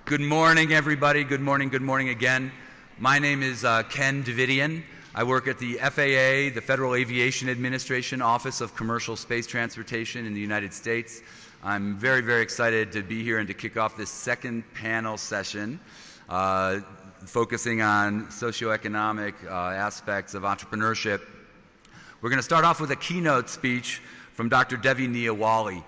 Good morning, everybody. Good morning again. My name is Ken Davidian. I work at the FAA, the Federal Aviation Administration Office of Commercial Space Transportation in the United States. I'm very, very excited to be here and to kick off this second panel session focusing on socioeconomic aspects of entrepreneurship. We're going to start off with a keynote speech from Dr. Devi Niyawali.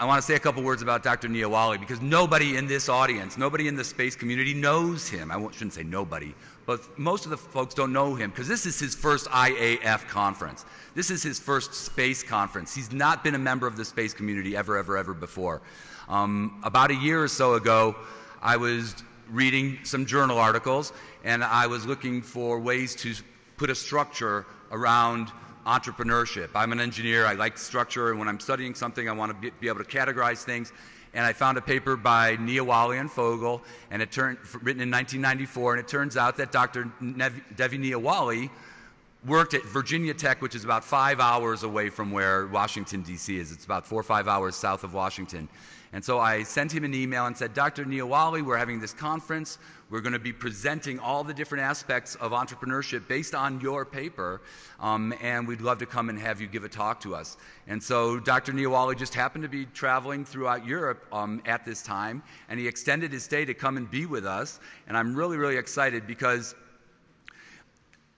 I want to say a couple words about Dr. Niyawali because nobody in this audience, nobody in the space community knows him. I shouldn't say nobody, but most of the folks don't know him because this is his first IAF conference. This is his first space conference. He's not been a member of the space community ever before. About a year or so ago, I was reading some journal articles and I was looking for ways to put a structure around entrepreneurship. I'm an engineer, I like structure, and when I'm studying something I want to be able to categorize things. And I found a paper by Niyawali and Fogel, and written in 1994, and it turns out that Dr. Devi Niyawali worked at Virginia Tech, which is about 5 hours away from where Washington, D.C. is. It's about 4 or 5 hours south of Washington. And so I sent him an email and said, Dr. Niyawali, we're having this conference. We're going to be presenting all the different aspects of entrepreneurship based on your paper, and we'd love to come and have you give a talk to us. And so Dr. Niyawali just happened to be traveling throughout Europe at this time, and he extended his stay to come and be with us. And I'm really, really excited because,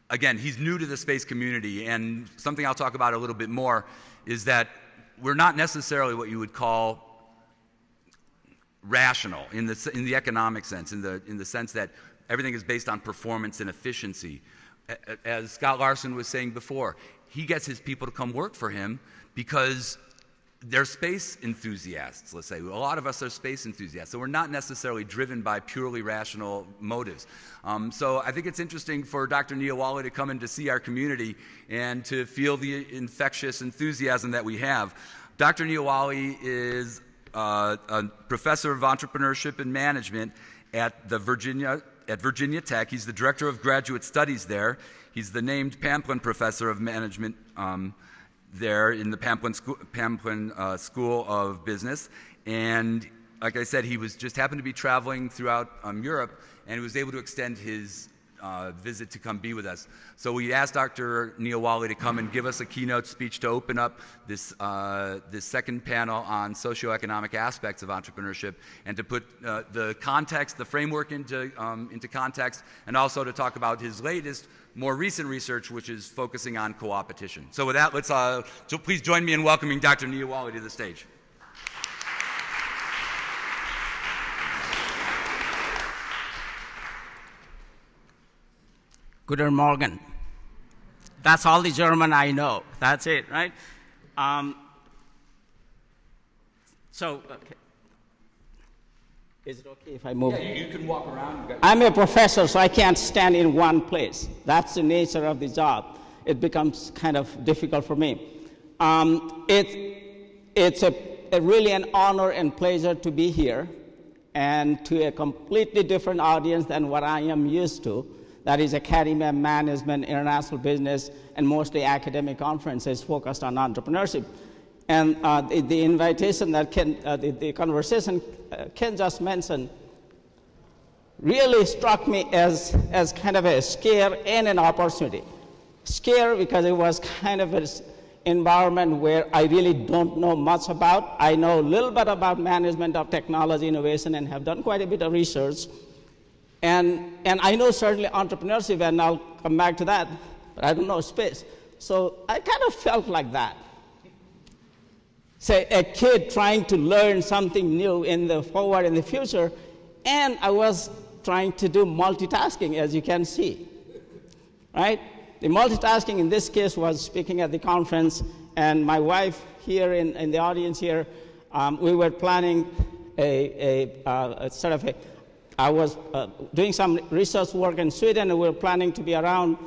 again, he's new to the space community, and something I'll talk about a little bit more is that we're not necessarily what you would call rational in the economic sense, in the sense that everything is based on performance and efficiency. As Scott Larson was saying before, he gets his people to come work for him because they're space enthusiasts, let's say. A lot of us are space enthusiasts, so we're not necessarily driven by purely rational motives. So I think it's interesting for Dr. Niyawali to come in to see our community and to feel the infectious enthusiasm that we have. Dr. Niyawali is a professor of entrepreneurship and management at Virginia Tech. He's the director of graduate studies there. He's the named Pamplin Professor of Management there in the Pamplin School of Business. And like I said, he just happened to be traveling throughout Europe, and he was able to extend his visit to come be with us. So we asked Dr. Niyawali to come and give us a keynote speech to open up this second panel on socioeconomic aspects of entrepreneurship, and to put the context, the framework into context, and also to talk about his latest, more recent research, which is focusing on co-opetition. So with that, so please join me in welcoming Dr. Niyawali to the stage. Guten Morgen. That's all the German I know. That's it, right? Okay. Is it okay if I move? Yeah, you can walk around. I'm a professor, so I can't stand in one place. That's the nature of the job. It becomes kind of difficult for me. It's really an honor and pleasure to be here, and to a completely different audience than what I am used to. That is academia, management, international business, and mostly academic conferences focused on entrepreneurship. And the invitation that the conversation Ken just mentioned really struck me as kind of a scare and an opportunity. Scare because it was kind of an environment where I really don't know much about. I know a little bit about management of technology innovation and have done quite a bit of research. And I know certainly entrepreneurship, and I'll come back to that, but I don't know space. So I kind of felt like that. Say, a kid trying to learn something new in the future, and I was trying to do multitasking, as you can see, right? The multitasking in this case was speaking at the conference, and my wife here in the audience here, we were planning I was doing some research work in Sweden, and we were planning to be around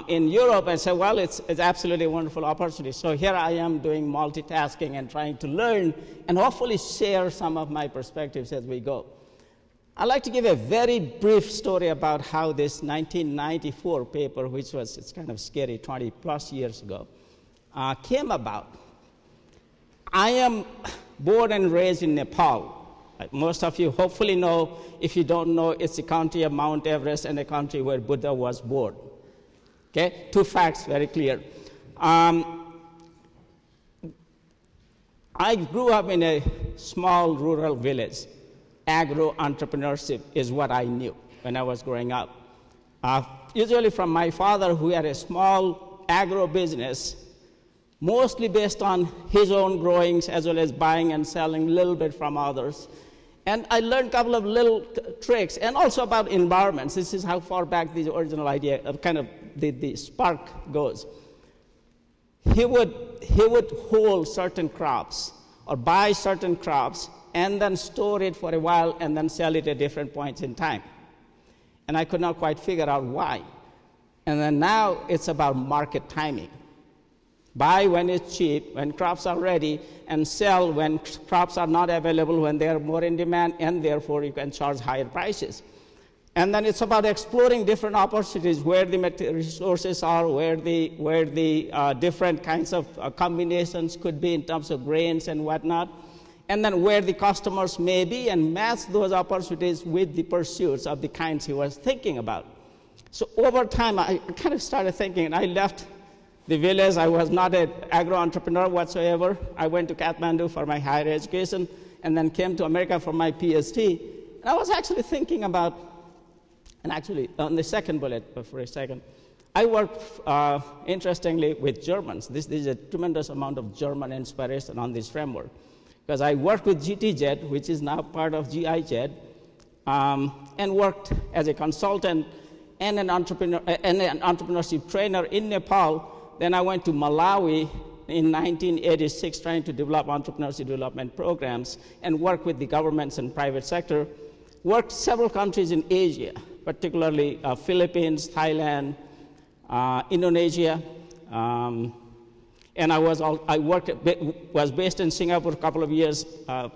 in Europe. I said, well, it's absolutely a wonderful opportunity. So here I am doing multitasking and trying to learn and hopefully share some of my perspectives as we go. I'd like to give a very brief story about how this 1994 paper, which was, it's kind of scary, 20 plus years ago, came about. I am born and raised in Nepal. Most of you hopefully know. If you don't know, it's the county of Mount Everest and the country where Buddha was born. Okay, 2 facts, very clear. I grew up in a small rural village. Agro-entrepreneurship is what I knew when I was growing up. Usually from my father, who had a small agro business, mostly based on his own growings, as well as buying and selling a little bit from others. And I learned a couple of little tricks, and also about environments. This is how far back the original idea of kind of the spark goes. He would hold certain crops or buy certain crops and then store it for a while and then sell it at different points in time. And I could not quite figure out why. And then now it's about market timing. Buy when it's cheap, when crops are ready, and sell when crops are not available, when they are more in demand, and therefore you can charge higher prices. And then it's about exploring different opportunities, where the resources are, where the different kinds of combinations could be in terms of grains and whatnot, and then where the customers may be, and match those opportunities with the pursuits of the kinds he was thinking about. So over time, I kind of started thinking, and I left the village. I was not an agro-entrepreneur whatsoever. I went to Kathmandu for my higher education, and then came to America for my PhD. And I was actually thinking about, and actually on the second bullet for a second, I work, interestingly, with Germans. This is a tremendous amount of German inspiration on this framework. Because I worked with GTZ, which is now part of GIZ, and worked as a consultant and an entrepreneurship trainer in Nepal. Then I went to Malawi in 1986 trying to develop entrepreneurship development programs and work with the governments and private sector. Worked several countries in Asia, particularly Philippines, Thailand, Indonesia. And I was based in Singapore a couple of years,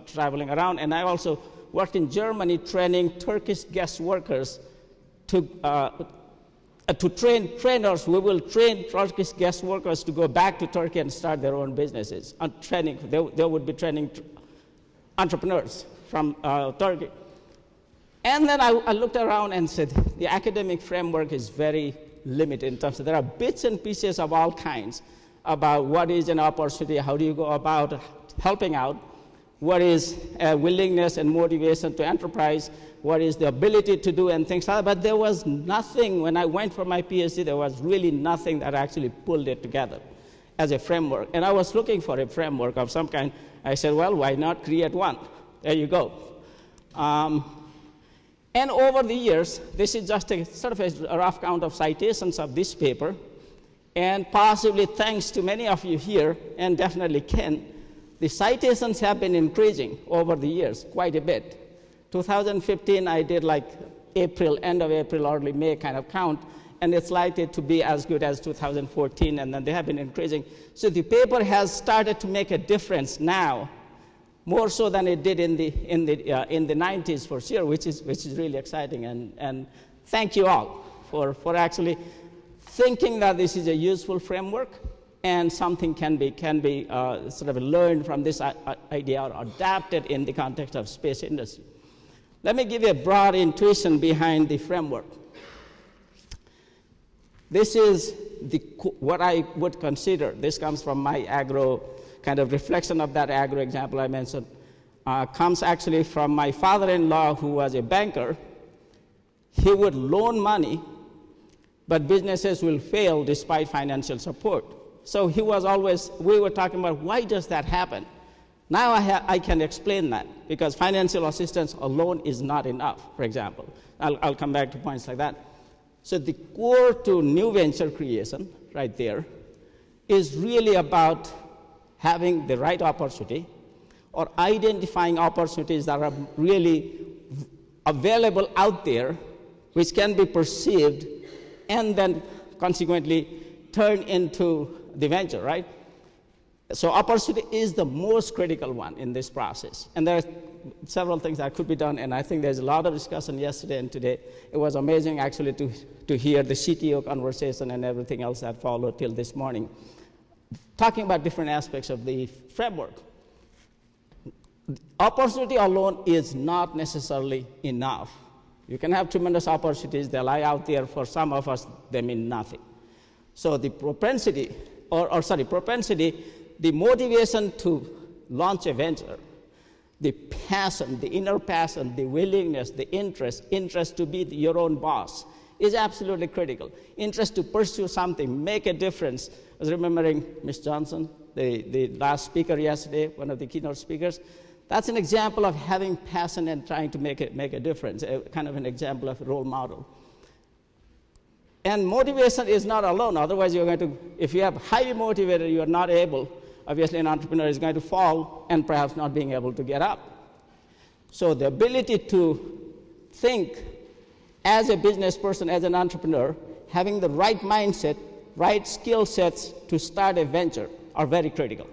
traveling around. And I also worked in Germany training Turkish guest workers to train trainers. We will train Turkish guest workers to go back to Turkey and start their own businesses. They would be training entrepreneurs from Turkey. And then I looked around and said, the academic framework is very limited in terms of there are bits and pieces of all kinds about what is an opportunity, how do you go about helping out, what is willingness and motivation to enterprise, what is the ability to do and things like that. But there was nothing, when I went for my PhD, there was really nothing that actually pulled it together as a framework. And I was looking for a framework of some kind. I said, well, why not create one? There you go. And over the years, this is just a sort of a rough count of citations of this paper. And possibly thanks to many of you here, and definitely Ken, the citations have been increasing over the years quite a bit. 2015, I did like April, end of April, early May kind of count, and it's likely to be as good as 2014, and then they have been increasing. So the paper has started to make a difference now, more so than it did in the 90s for sure, which is really exciting. And thank you all for actually thinking that this is a useful framework and something can be sort of learned from this idea or adapted in the context of space industry. Let me give you a broad intuition behind the framework. This is what I would consider, this comes from my agro kind of reflection of that agro example I mentioned, comes actually from my father-in-law who was a banker. He would loan money, but businesses will fail despite financial support. So he was always, we were talking about why does that happen? Now I can explain that, because financial assistance alone is not enough, for example. I'll come back to points like that. So the core to new venture creation, right there, is really about having the right opportunity or identifying opportunities that are really available out there, which can be perceived and then consequently turn into the venture, right? So opportunity is the most critical one in this process. And there are several things that could be done, and I think there's a lot of discussion yesterday and today. It was amazing actually to hear the CTO conversation and everything else that followed till this morning, talking about different aspects of the framework. Opportunity alone is not necessarily enough. You can have tremendous opportunities that lie out there. For some of us, they mean nothing. So the propensity, the motivation to launch a venture, the passion, the inner passion, the willingness, the interest to be your own boss is absolutely critical. Interest to pursue something, make a difference. I was remembering Ms. Johnson, the last speaker yesterday, one of the keynote speakers. That's an example of having passion and trying to make a difference, kind of an example of a role model. And motivation is not alone. Otherwise, you're going to, if you have highly motivated, you are not able, obviously an entrepreneur is going to fall and perhaps not being able to get up. So the ability to think as a business person, as an entrepreneur, having the right mindset, right skill sets to start a venture are very critical.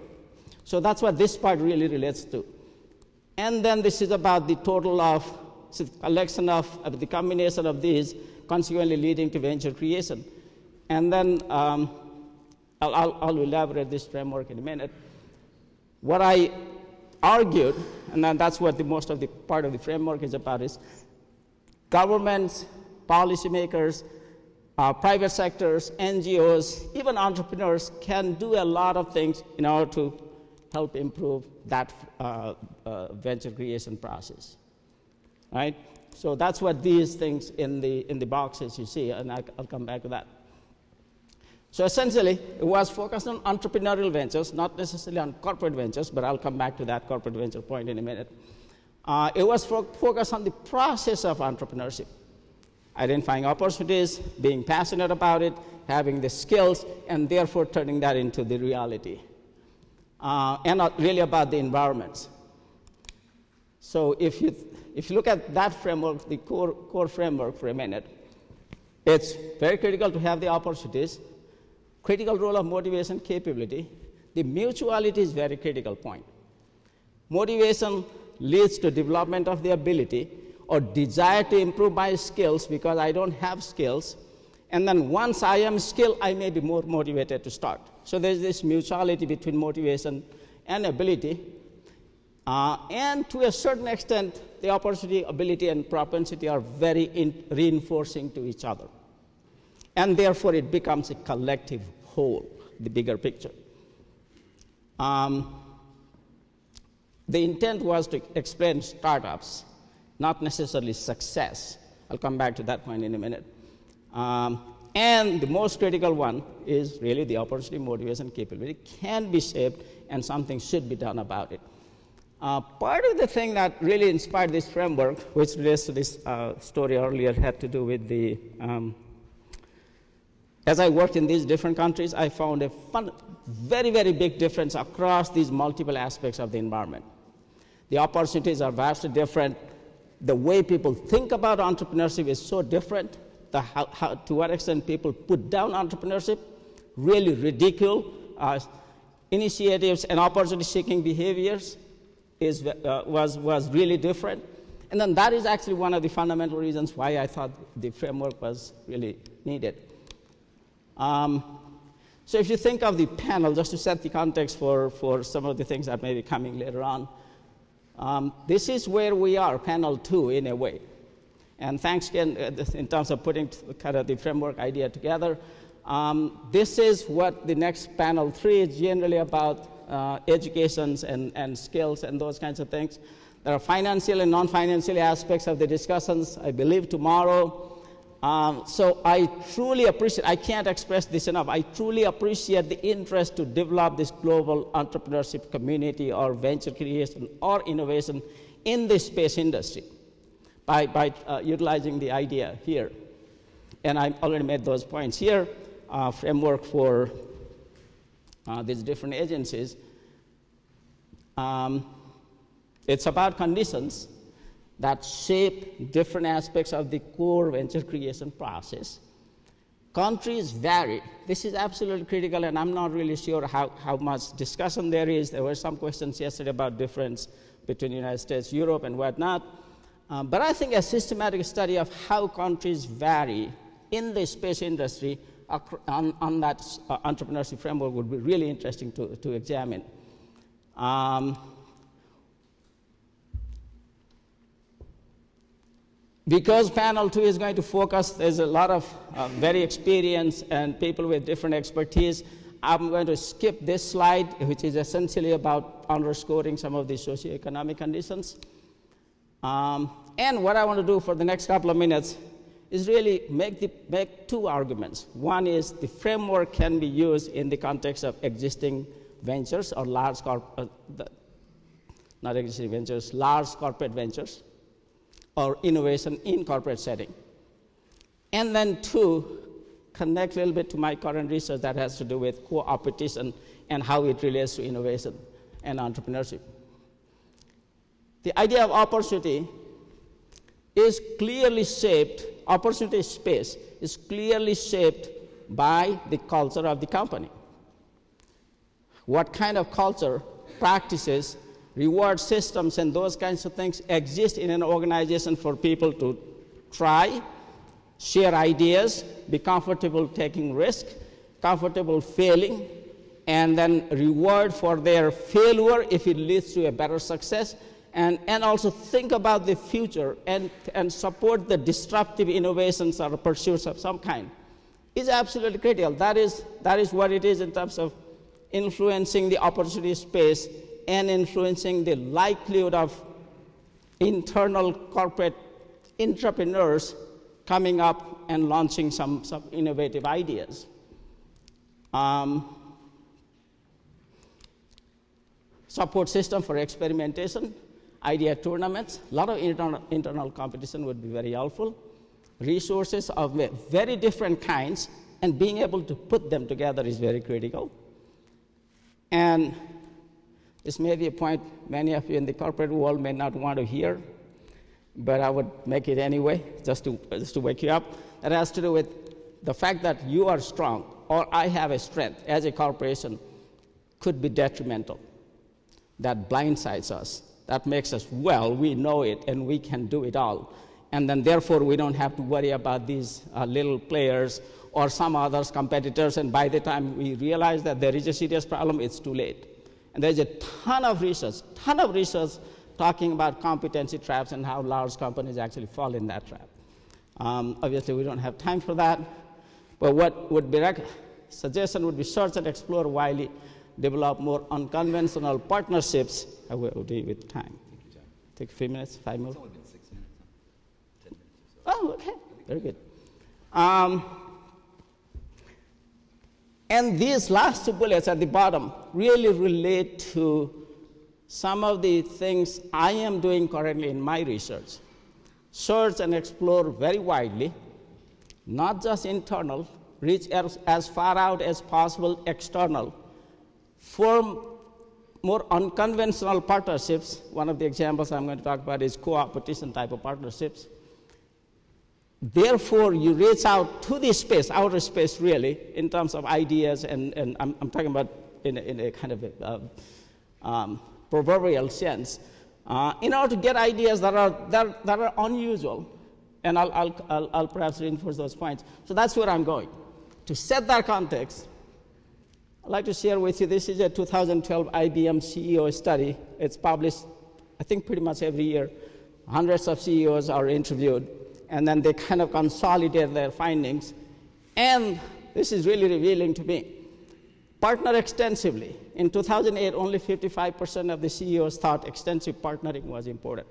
So that's what this part really relates to. And then this is about the total of collection of the combination of these, consequently leading to venture creation. And then I'll elaborate this framework in a minute. What I argued, and then that's what most of the part of the framework is about, is governments, policymakers, private sectors, NGOs, even entrepreneurs can do a lot of things in order to help improve that venture creation process, right? So that's what these things in the boxes you see, and I'll come back to that. So essentially, it was focused on entrepreneurial ventures, not necessarily on corporate ventures, but I'll come back to that corporate venture point in a minute. It was focused on the process of entrepreneurship, identifying opportunities, being passionate about it, having the skills, and therefore turning that into the reality. And really about the environments. So if you look at that framework, the core framework for a minute, it's very critical to have the opportunities, critical role of motivation, capability. The mutuality is very critical point. Motivation leads to development of the ability or desire to improve my skills because I don't have skills. And then once I am skilled, I may be more motivated to start. So there's this mutuality between motivation and ability. And to a certain extent, the opportunity, ability, and propensity are very reinforcing to each other. And therefore, it becomes a collective whole, the bigger picture. The intent was to explain startups, not necessarily success. I'll come back to that point in a minute. And the most critical one is really the opportunity, motivation, capability can be shaped, and something should be done about it. Part of the thing that really inspired this framework, which relates to this story earlier, had to do with the, as I worked in these different countries, I found a very, very big difference across these multiple aspects of the environment. The opportunities are vastly different. The way people think about entrepreneurship is so different. To what extent people put down entrepreneurship, really ridicule initiatives and opportunity-seeking behaviors was really different. And then that is actually one of the fundamental reasons why I thought the framework was really needed. So if you think of the panel, just to set the context for some of the things that may be coming later on, this is where we are, panel 2 in a way. And thanks again in terms of putting kind of the framework idea together. This is what the next panel 3 is generally about, educations and skills and those kinds of things. There are financial and non-financial aspects of the discussions, I believe, tomorrow. So I truly appreciate, I can't express this enough, I truly appreciate the interest to develop this global entrepreneurship community or venture creation or innovation in the space industry by utilizing the idea here. And I already made those points here, framework for these different agencies. It's about conditions that shape different aspects of the core venture creation process. Countries vary. This is absolutely critical, and I'm not really sure how much discussion there is. There were some questions yesterday about difference between the United States, Europe, and whatnot. But I think a systematic study of how countries vary in the space industry on that entrepreneurship framework would be really interesting to examine. Because panel 2 is going to focus, there's a lot of very experienced and people with different expertise. I'm going to skip this slide, which is essentially about underscoring some of the socioeconomic conditions. And what I want to do for the next couple of minutes is really make two arguments. One is the framework can be used in the context of existing ventures or large corporate ventures or innovation in corporate setting. And then two, connect a little bit to my current research that has to do with co-opetition and how it relates to innovation and entrepreneurship. The idea of opportunity is clearly shaped, opportunity space is clearly shaped by the culture of the company. What kind of culture, practices, reward systems, and those kinds of things exist in an organization for people to try, share ideas, be comfortable taking risk, comfortable failing, and then reward for their failure if it leads to a better success, and also think about the future and support the disruptive innovations or pursuits of some kind is absolutely critical. That is what it is in terms of influencing the opportunity space and influencing the likelihood of internal corporate entrepreneurs coming up and launching some innovative ideas. Support system for experimentation, idea tournaments, a lot of internal competition would be very helpful. Resources of very different kinds, and being able to put them together is very critical. And this may be a point many of you in the corporate world may not want to hear, but I would make it anyway, just to wake you up. That has to do with the fact that you are strong, or I have a strength as a corporation, could be detrimental. That blindsides us. That makes us, well, we know it, and we can do it all. And then, therefore, we don't have to worry about these little players or some others, competitors, and by the time we realize that there is a serious problem, it's too late. And there's a ton of research talking about competency traps and how large companies actually fall in that trap. Obviously, we don't have time for that, but what would be suggestion would be search and explore widely, develop more unconventional partnerships. I will deal with time. Take a few minutes, 5 more. It's only been 6 minutes. 10 minutes or so. Oh, okay, very good. And these last two bullets at the bottom really relate to some of the things I am doing currently in my research. Search and explore very widely, not just internal, reach as far out as possible external, form more unconventional partnerships. One of the examples I'm going to talk about is co-opetition type of partnerships. Therefore, you reach out to the space, outer space really, in terms of ideas, and I'm talking about in a kind of a proverbial sense, in order to get ideas that are unusual, and I'll perhaps reinforce those points. So that's where I'm going. To set that context, I'd like to share with you, this is a 2012 IBM CEO study. It's published, I think, pretty much every year. Hundreds of CEOs are interviewed, and then they kind of consolidate their findings. And this is really revealing to me. Partner extensively. In 2008, only 55% of the CEOs thought extensive partnering was important.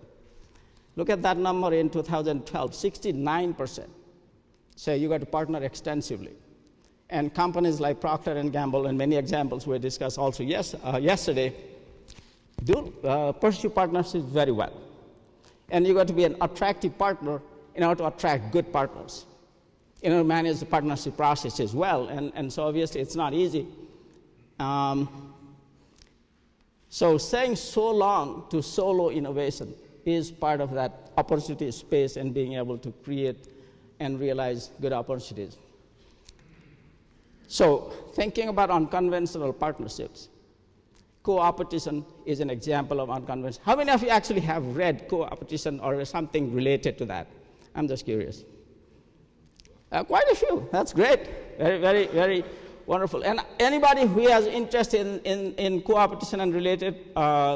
Look at that number in 2012, 69% say you got to partner extensively. And companies like Procter & Gamble, and many examples we discussed also yesterday, do pursue partnerships very well. And you got to be an attractive partner in order to attract good partners, in order to manage the partnership process as well. And so obviously it's not easy. So saying so long to solo innovation is part of that opportunity space and being able to create and realize good opportunities. So thinking about unconventional partnerships, co-opetition is an example of unconventional. How many of you actually have read co-opetition or something related to that? I'm just curious. Quite a few. That's great. Very, very, very wonderful. And anybody who has interest in co-opetition and related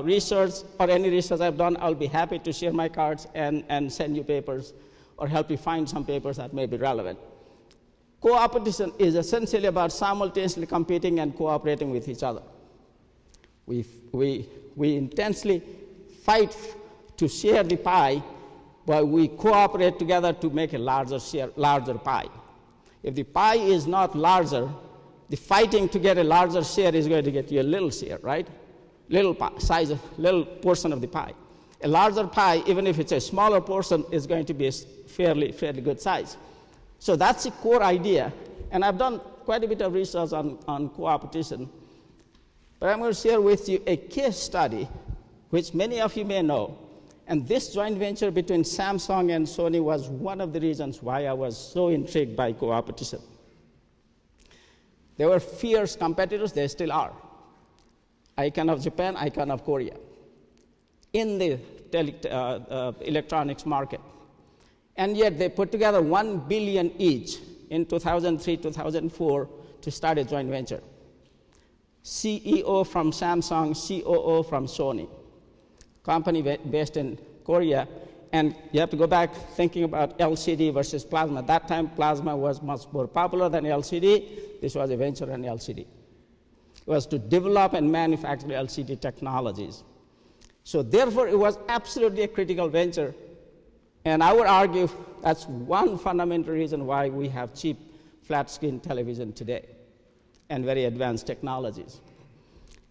research or any research I've done, I'll be happy to share my cards and send you papers or help you find some papers that may be relevant. Co-opetition is essentially about simultaneously competing and cooperating with each other. We intensely fight to share the pie, but we cooperate together to make a larger pie. If the pie is not larger, the fighting to get a larger share is going to get you a little share, right? Little portion of the pie. A larger pie, even if it's a smaller portion, is going to be a fairly good size. So that's the core idea. And I've done quite a bit of research on co-opetition. But I'm going to share with you a case study, which many of you may know. And this joint venture between Samsung and Sony was one of the reasons why I was so intrigued by co-opetition. They were fierce competitors, they still are. Icon of Japan, icon of Korea, in the electronics market. And yet they put together $1 billion each in 2003, 2004 to start a joint venture. CEO from Samsung, COO from Sony. Company based in Korea. And you have to go back thinking about LCD versus plasma. At that time, plasma was much more popular than LCD. This was a venture on LCD. It was to develop and manufacture LCD technologies. So therefore, it was absolutely a critical venture. And I would argue that's one fundamental reason why we have cheap flat-screen television today and very advanced technologies.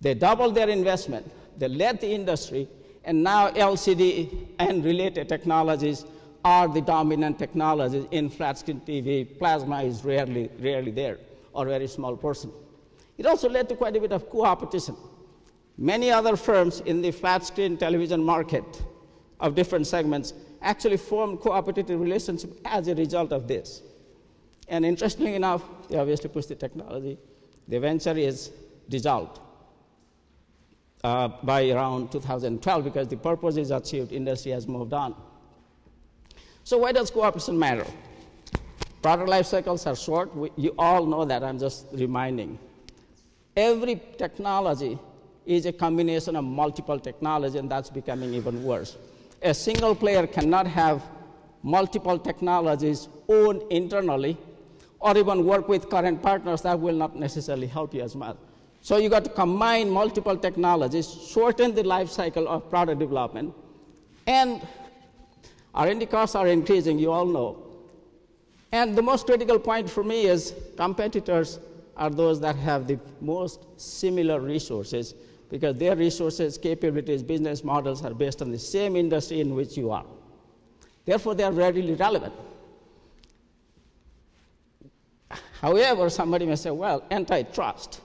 They doubled their investment. They led the industry. And now LCD and related technologies are the dominant technologies in flat-screen TV. Plasma is rarely there, or a very small portion. It also led to quite a bit of co-opetition. Many other firms in the flat-screen television market of different segments actually formed cooperative relationships as a result of this. And interestingly enough, they obviously pushed the technology. The venture is dissolved by around 2012 because the purpose is achieved, industry has moved on. So why does cooperation matter? Product life cycles are short. You all know that, I'm just reminding. Every technology is a combination of multiple technology, and that's becoming even worse. A single player cannot have multiple technologies owned internally or even work with current partners. That will not necessarily help you as much. So you got to combine multiple technologies, shorten the life cycle of product development, and R&D costs are increasing, you all know. And the most critical point for me is competitors are those that have the most similar resources, because their resources, capabilities, business models are based on the same industry in which you are. Therefore, they are readily relevant. However, somebody may say, well, antitrust,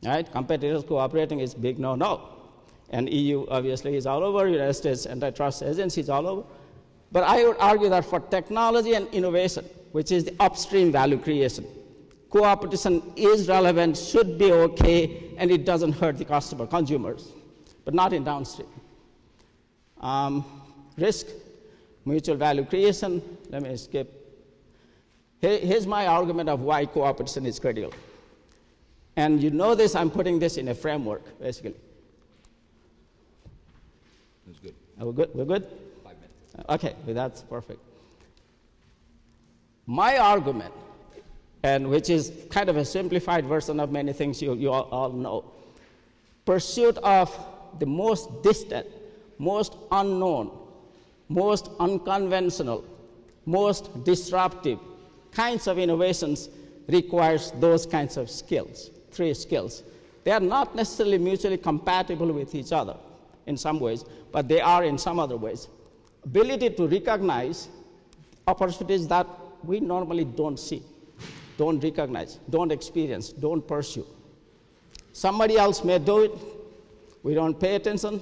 right? Competitors cooperating is big no-no. And EU obviously is all over, United States antitrust agencies all over. But I would argue that for technology and innovation, which is the upstream value creation, co-opetition is relevant, should be okay, and it doesn't hurt the customer, consumers, but not in downstream. Risk, mutual value creation, let me skip. Here's my argument of why co-opetition is critical. And you know this, I'm putting this in a framework, basically. That's good. Are we good? We're good? 5 minutes. Okay, well, that's perfect. My argument, and which is kind of a simplified version of many things you all know, pursuit of the most distant, most unknown, most unconventional, most disruptive kinds of innovations requires those kinds of skills, 3 skills. They are not necessarily mutually compatible with each other in some ways, but they are in some other ways. Ability to recognize opportunities that we normally don't see, don't recognize, don't experience, don't pursue. Somebody else may do it, we don't pay attention,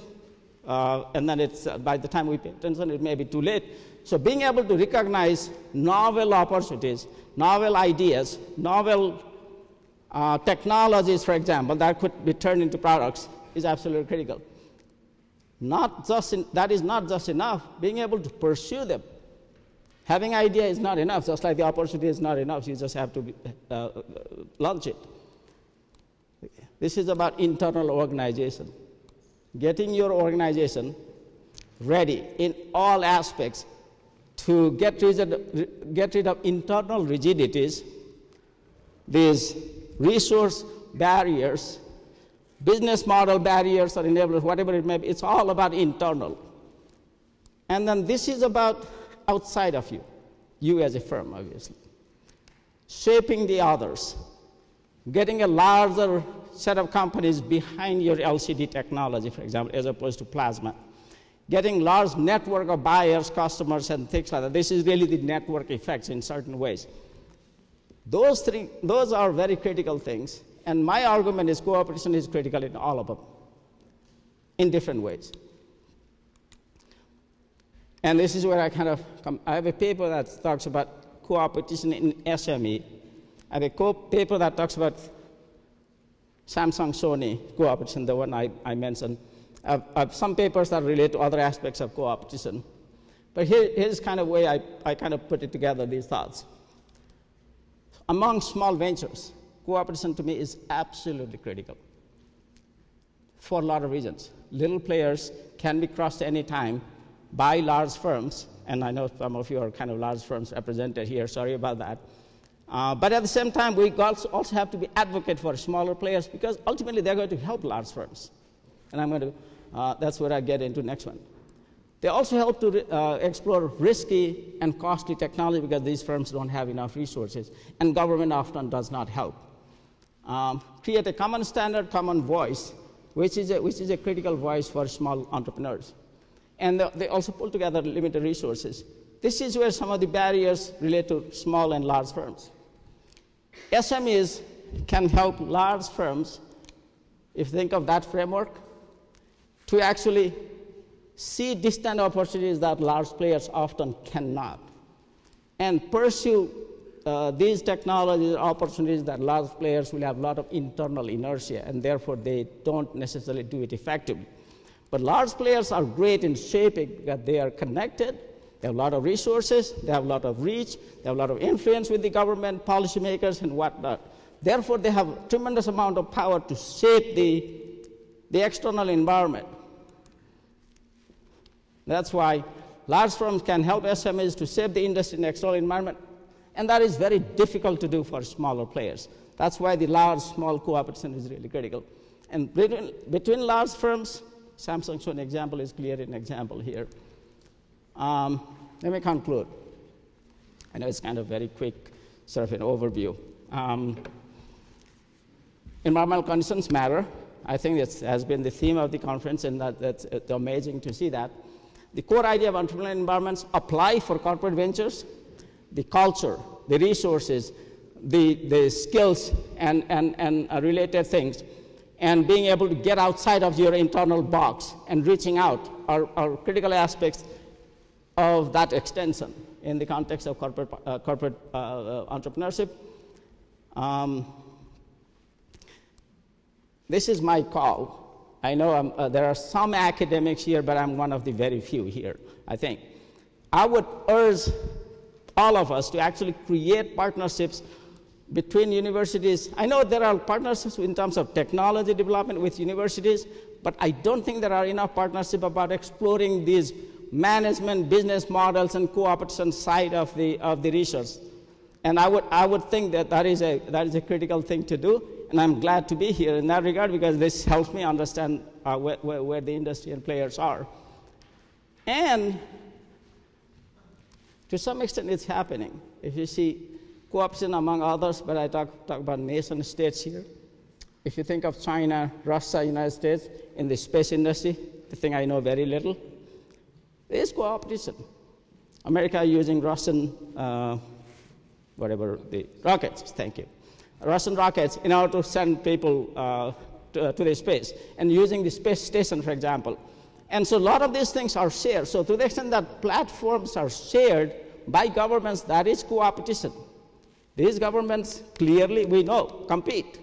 and then it's, by the time we pay attention, it may be too late. So being able to recognize novel opportunities, novel ideas, novel technologies, for example, that could be turned into products is absolutely critical. That is not just enough. Being able to pursue them. Having idea is not enough, just like the opportunity is not enough. You just have to launch it. This is about internal organization. Getting your organization ready in all aspects to get rid of internal rigidities, these resource barriers, business model barriers or enablers, whatever it may be. It's all about internal. And then this is about outside of you as a firm, obviously. Shaping the others, getting a larger set of companies behind your LCD technology, for example, as opposed to plasma. Getting large network of buyers, customers, and things like that. This is really the network effects in certain ways. Those are very critical things. And my argument is cooperation is critical in all of them, in different ways. And this is where I kind of come. I have a paper that talks about cooperation in SME. I have a paper that talks about Samsung, Sony cooperation, the one I mentioned. I have some papers that relate to other aspects of cooperation. But here's kind of way I kind of put it together, these thoughts. Among small ventures, cooperation to me is absolutely critical for a lot of reasons. Little players can be crossed any time by large firms, and I know some of you are kind of large firms represented here, sorry about that. But at the same time, we also have to be advocate for smaller players because ultimately they're going to help large firms. And I'm going to, that's what I get into next one. They also help to explore risky and costly technology because these firms don't have enough resources, and government often does not help. Create a common standard, common voice, which is a critical voice for small entrepreneurs. And they also pull together limited resources. This is where some of the barriers relate to small and large firms. SMEs can help large firms, if you think of that framework, to actually see distant opportunities that large players often cannot, and pursue these technologies or opportunities that large players will have a lot of internal inertia, and therefore they don't necessarily do it effectively. But large players are great in shaping that they are connected, they have a lot of resources, they have a lot of reach, they have a lot of influence with the government, policymakers, and whatnot. Therefore, they have a tremendous amount of power to shape the external environment. That's why large firms can help SMEs to shape the industry and external environment, and that is very difficult to do for smaller players. That's why the large-small cooperation is really critical. And between large firms, Samsung Sony example is clearly an example here. Let me conclude. I know it's kind of very quick, sort of an overview. Environmental conditions matter. I think it has been the theme of the conference, and that's amazing to see that. The core idea of entrepreneurial environments apply for corporate ventures. The culture, the resources, the skills, and related things, and being able to get outside of your internal box and reaching out are critical aspects of that extension in the context of corporate entrepreneurship. This is my call. I know there are some academics here, but I'm one of the very few here, I think. I would urge all of us to actually create partnerships between universities. I know there are partnerships in terms of technology development with universities, but I don't think there are enough partnerships about exploring these management, business models, and cooperation side of the research. And I would think that is a critical thing to do, and I'm glad to be here in that regard because this helps me understand where the industry and players are. And to some extent, it's happening. If you see cooperation among others, but I talk about nation states here. If you think of China, Russia, United States in the space industry, the thing I know very little, there is cooperation. America using Russian, whatever the rockets, thank you. Russian rockets in order to send people to the space, and using the space station, for example. And so a lot of these things are shared. So to the extent that platforms are shared by governments, that is cooperation. These governments clearly, we know, compete.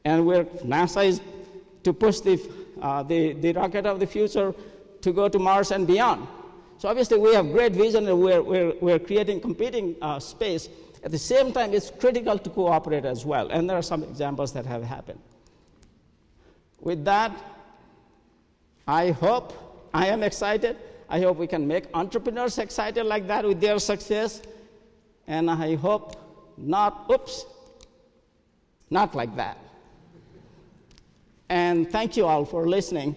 And NASA is to push the rocket of the future to go to Mars and beyond. So obviously we have great vision and we're creating competing space. At the same time, it's critical to cooperate as well. And there are some examples that have happened. With that, I am excited. I hope we can make entrepreneurs excited like that with their success. And I hope not like that. And thank you all for listening.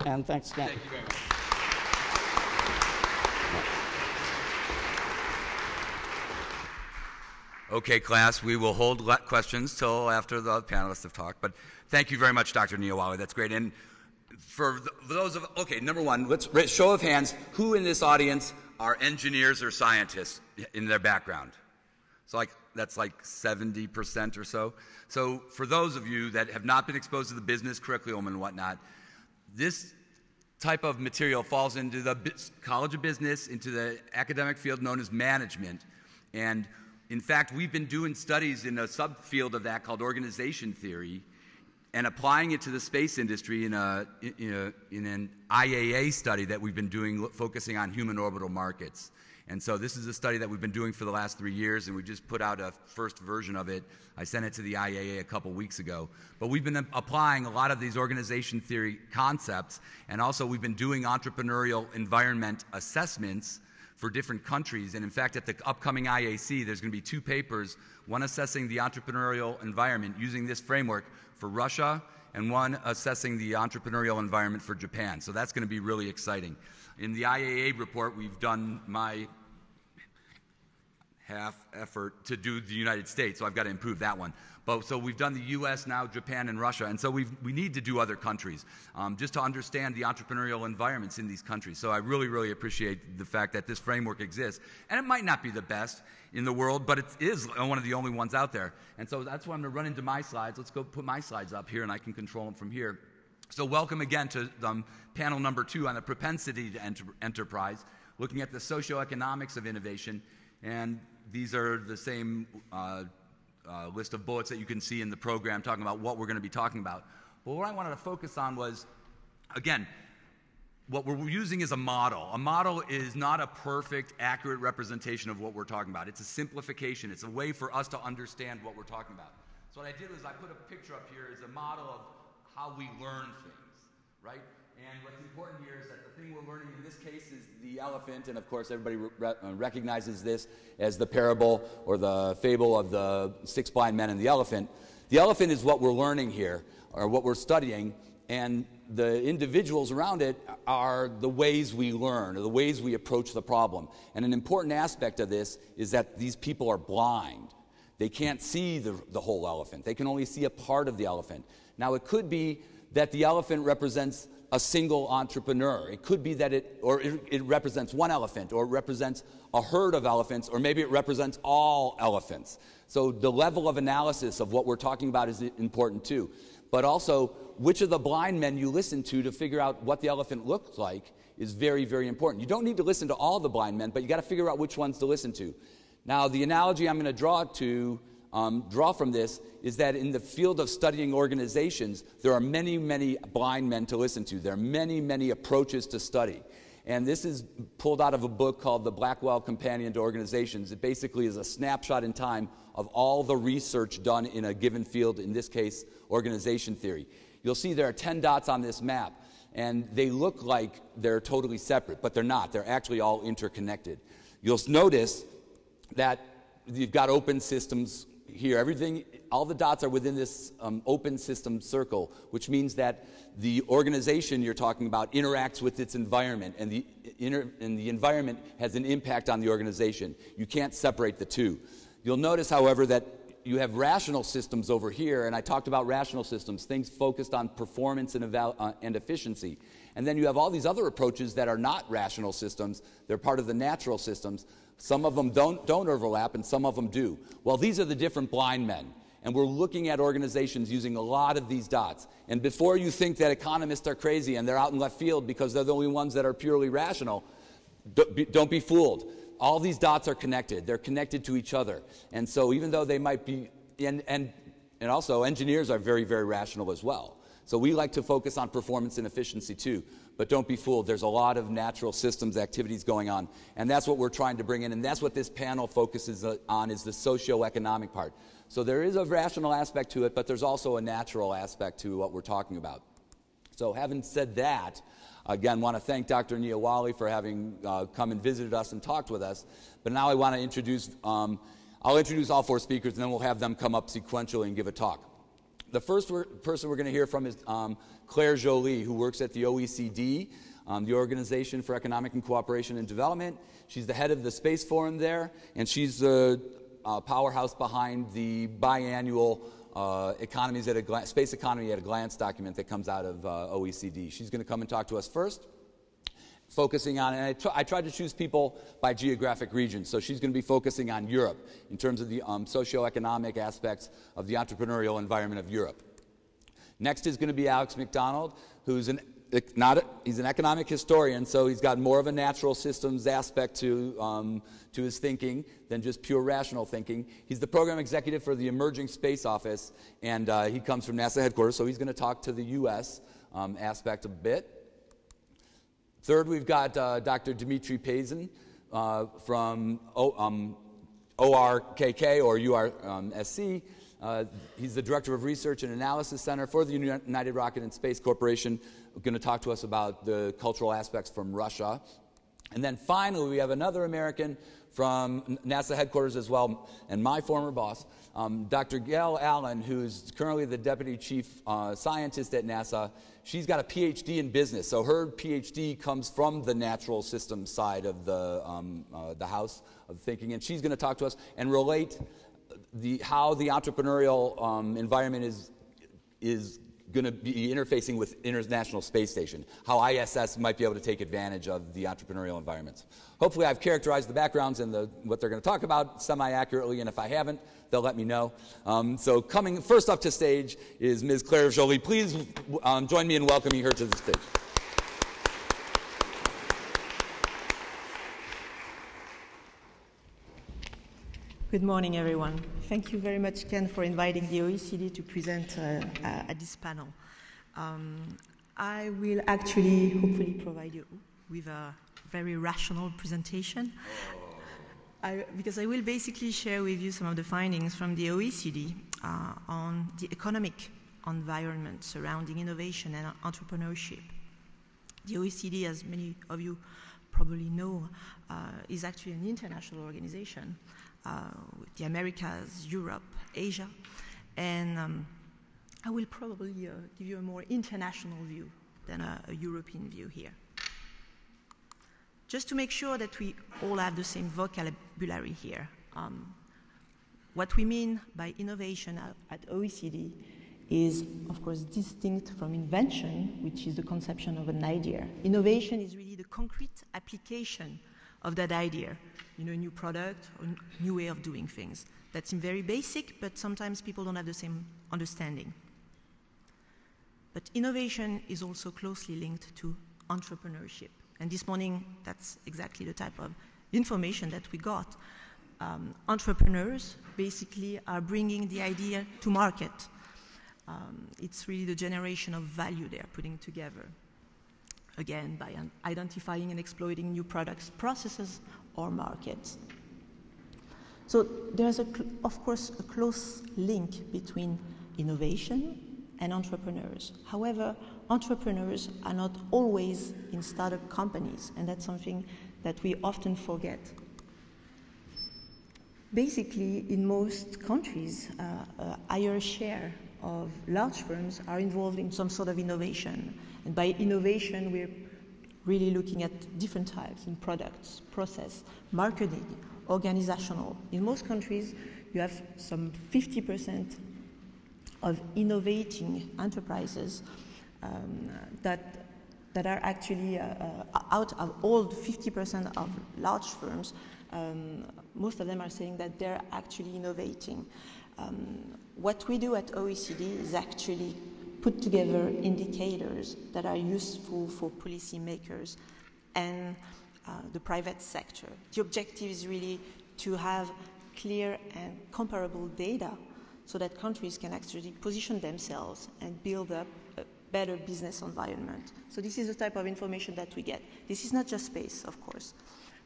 And thanks again. Thank you very much. Okay, class, we will hold questions till after the panelists have talked, but thank you very much, Dr. Niawali. That's great. And for those of, okay, number one, let's show of hands, who in this audience are engineers or scientists in their background? So that's like 70% or so. So for those of you that have not been exposed to the business curriculum and whatnot, this type of material falls into the College of Business, into the academic field known as management. And in fact, we've been doing studies in a subfield of that called organization theory and applying it to the space industry in an IAA study that we've been doing focusing on human orbital markets. And so this is a study that we've been doing for the last 3 years, and we just put out a first version of it. I sent it to the IAA a couple weeks ago. But we've been applying a lot of these organization theory concepts, and also we've been doing entrepreneurial environment assessments for different countries. And in fact, at the upcoming IAC, there's going to be 2 papers, one assessing the entrepreneurial environment using this framework for Russia, and one assessing the entrepreneurial environment for Japan. So that's going to be really exciting. In the IAA report, we've done my half effort to do the United States, so I've got to improve that one. But so we've done the US now, Japan, and Russia, and so we need to do other countries just to understand the entrepreneurial environments in these countries. So I really, really appreciate the fact that this framework exists. And it might not be the best in the world, but it is one of the only ones out there. And so that's why I'm going to run into my slides. Let's go put my slides up here, and I can control them from here. So welcome again to panel number 2 on the propensity to enterprise, looking at the socioeconomics of innovation. And these are the same list of bullets that you can see in the program talking about what we're going to be talking about. But what I wanted to focus on was, again, what we're using is a model. A model is not a perfect, accurate representation of what we're talking about. It's a simplification. It's a way for us to understand what we're talking about. So what I did was I put a picture up here as a model of how we learn things, right? And what's important here is that the thing we're learning in this case is the elephant, and of course everybody recognizes this as the parable or the fable of the 6 blind men and the elephant. The elephant is what we're learning here, or what we're studying, and the individuals around it are the ways we learn, or the ways we approach the problem. And an important aspect of this is that these people are blind. They can't see the whole elephant. They can only see a part of the elephant. Now, it could be that the elephant represents a single entrepreneur. It could be that it represents one elephant, or it represents a herd of elephants, or maybe it represents all elephants. So the level of analysis of what we're talking about is important too. But also, which of the blind men you listen to figure out what the elephant looks like is very, very important. You don't need to listen to all the blind men, but you got to figure out which ones to listen to. Now, the analogy I'm going to draw from this is that in the field of studying organizations, there are many, many blind men to listen to. There are many, many approaches to study. And this is pulled out of a book called The Blackwell Companion to Organizations. It basically is a snapshot in time of all the research done in a given field, in this case, organization theory. You'll see there are 10 dots on this map, and they look like they're totally separate, but they're not. They're actually all interconnected. You'll notice that you've got open systems here. Everything, all the dots are within this open system circle, which means that the organization you're talking about interacts with its environment, and the environment has an impact on the organization. You can't separate the two. You'll notice, however, that you have rational systems over here, and I talked about rational systems, things focused on performance and efficiency. And then you have all these other approaches that are not rational systems. They're part of the natural systems. Some of them don't overlap, and some of them do. Well, these are the different blind men, and we're looking at organizations using a lot of these dots. And before you think that economists are crazy and they're out in left field because they're the only ones that are purely rational, don't be fooled. All these dots are connected. They're connected to each other. And so even though they might be, and also engineers are very, very rational as well. So we like to focus on performance and efficiency too. But don't be fooled. There's a lot of natural systems activities going on. And that's what we're trying to bring in. And that's what this panel focuses on, is the socioeconomic part. So there is a rational aspect to it, but there's also a natural aspect to what we're talking about. So having said that, Again, want to thank Dr. Niawali for having come and visited us and talked with us. But now I want to introduce, I'll introduce all 4 speakers, and then we'll have them come up sequentially and give a talk. The first person we're going to hear from is Claire Joly, who works at the OECD, the Organization for Economic and Cooperation and Development. She's the head of the Space Forum there, and she's the powerhouse behind the biannual Space Economy at a Glance document that comes out of OECD. She's going to come and talk to us first, focusing on, and I tried to choose people by geographic region, so she's going to be focusing on Europe in terms of the socioeconomic aspects of the entrepreneurial environment of Europe. Next is going to be Alex McDonald, who's he's an economic historian, so he's got more of a natural systems aspect to his thinking than just pure rational thinking. He's the program executive for the Emerging Space Office, and he comes from NASA headquarters, so he's going to talk to the U.S. Aspect a bit. Third, we've got Dr. Dimitri Pazin from ORKK or URSC. He's the Director of Research and Analysis Center for the United Rocket and Space Corporation. Going to talk to us about the cultural aspects from Russia. And then finally, we have another American from NASA headquarters as well, and my former boss, Dr. Gail Allen, who's currently the Deputy Chief Scientist at NASA. She's got a PhD in business, so her PhD comes from the natural systems side of the house of thinking, and she's going to talk to us and relate how the entrepreneurial environment is going to be interfacing with International Space Station, how ISS might be able to take advantage of the entrepreneurial environments. Hopefully I've characterized the backgrounds and what they're going to talk about semi-accurately, and if I haven't, they'll let me know. So coming first up to stage is Ms. Claire Joly. Please join me in welcoming her to the stage. Good morning, everyone. Thank you very much, Ken, for inviting the OECD to present at this panel. I will actually, hopefully, provide you with a very rational presentation, because I will basically share with you some of the findings from the OECD on the economic environment surrounding innovation and entrepreneurship. The OECD, as many of you probably know, is actually an international organization. The Americas, Europe, Asia, and I will probably give you a more international view than a European view here. Just to make sure that we all have the same vocabulary here. What we mean by innovation at OECD is, of course, distinct from invention, which is the conception of an idea. Innovation is really the concrete application of that idea, a new product or new way of doing things. That seems very basic, but sometimes people don't have the same understanding. But innovation is also closely linked to entrepreneurship. And this morning, that's exactly the type of information that we got. Entrepreneurs basically are bringing the idea to market. It's really the generation of value they're putting together. Again, by identifying and exploiting new products, processes, or markets. So there's, of course, a close link between innovation and entrepreneurs. However, entrepreneurs are not always in startup companies, and that's something that we often forget. Basically, in most countries, a higher share of large firms are involved in some sort of innovation. And by innovation, we're really looking at different types in products, process, marketing, organizational. In most countries, you have some 50% of innovating enterprises that are actually out of all the 50% of large firms. Most of them are saying that they're actually innovating. What we do at OECD is actually put together indicators that are useful for policymakers and the private sector. The objective is really to have clear and comparable data so that countries can actually position themselves and build up a better business environment. So this is the type of information that we get. This is not just space, of course.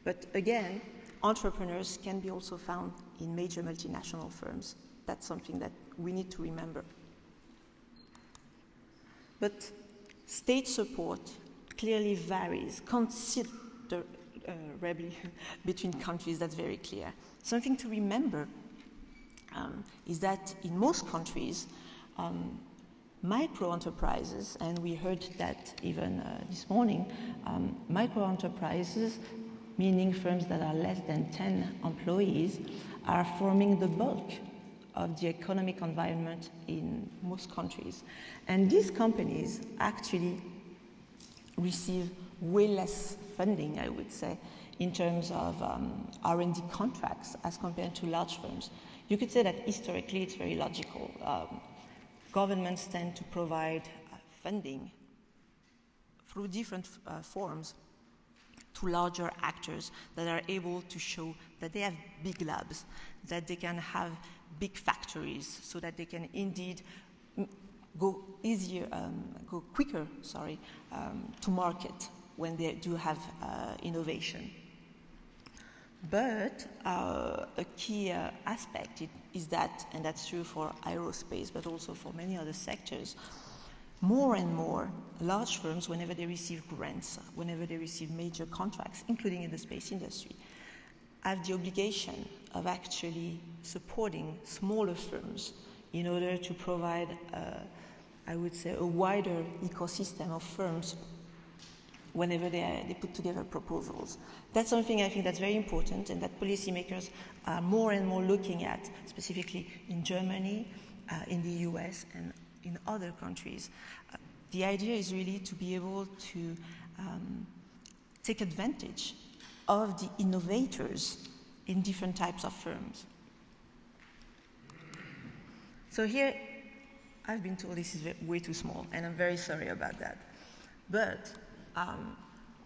But again, entrepreneurs can be also found in major multinational firms. That's something that we need to remember. But state support clearly varies considerably between countries. That's very clear. Something to remember is that in most countries, micro-enterprises, and we heard that even this morning, micro-enterprises, meaning firms that are less than 10 employees, are forming the bulk of the economic environment in most countries. And these companies actually receive way less funding, I would say, in terms of R&D contracts as compared to large firms. You could say that historically it's very logical. Governments tend to provide funding through different forms to larger actors that are able to show that they have big labs, that they can have big factories, so that they can indeed go quicker, to market when they do have innovation. But a key aspect is that, and that's true for aerospace, but also for many other sectors, more and more large firms, whenever they receive grants, whenever they receive major contracts, including in the space industry, have the obligation of actually supporting smaller firms in order to provide, I would say, a wider ecosystem of firms whenever they put together proposals. That's something I think that's very important and that policymakers are more and more looking at, specifically in Germany, in the US, and in other countries. The idea is really to be able to take advantage of the innovators in different types of firms. So here, I've been told this is way too small, and I'm very sorry about that. But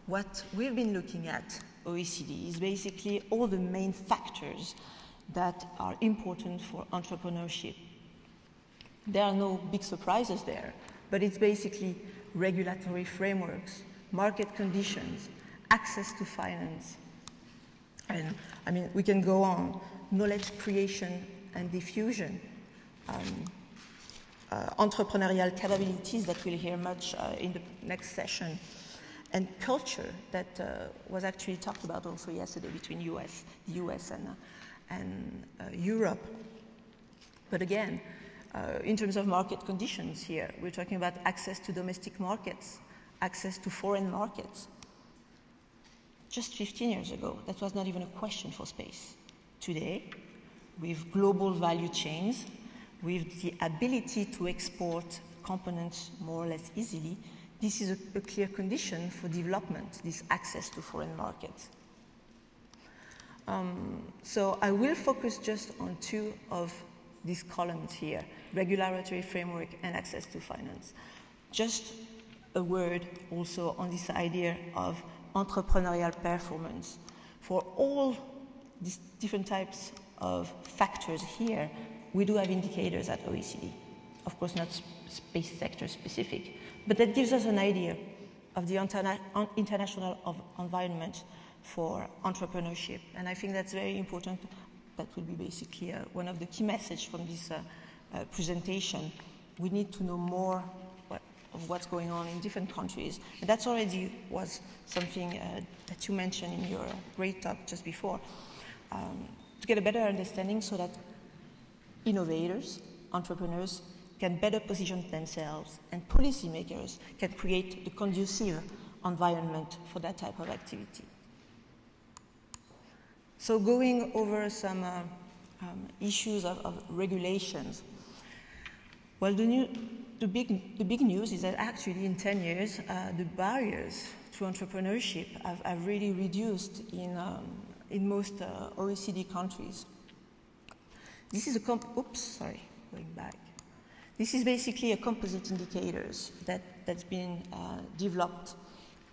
what we've been looking at, OECD, is basically all the main factors that are important for entrepreneurship. There are no big surprises there, but it's basically regulatory frameworks, market conditions, access to finance, and I mean, we can go on, knowledge creation and diffusion, entrepreneurial capabilities that we'll hear much in the next session, and culture that was actually talked about also yesterday between the US and Europe. But again, in terms of market conditions here, we're talking about access to domestic markets, access to foreign markets. Just 15 years ago, that was not even a question for space. Today, with global value chains, with the ability to export components more or less easily, this is a clear condition for development, this access to foreign markets. So I will focus just on two of these columns here, regulatory framework and access to finance. Just a word also on this idea of entrepreneurial performance. For all these different types of factors here, we do have indicators at OECD. Of course, not space sector specific, but that gives us an idea of the international environment for entrepreneurship. And I think that's very important. That will be basically one of the key messages from this presentation. We need to know more of what's going on in different countries. And that's already was something that you mentioned in your great talk just before, to get a better understanding so that innovators, entrepreneurs, can better position themselves and policymakers can create the conducive environment for that type of activity. So going over some issues of regulations. Well, the big news is that actually in 10 years, the barriers to entrepreneurship have really reduced in most OECD countries. This is This is basically a composite indicators that's been developed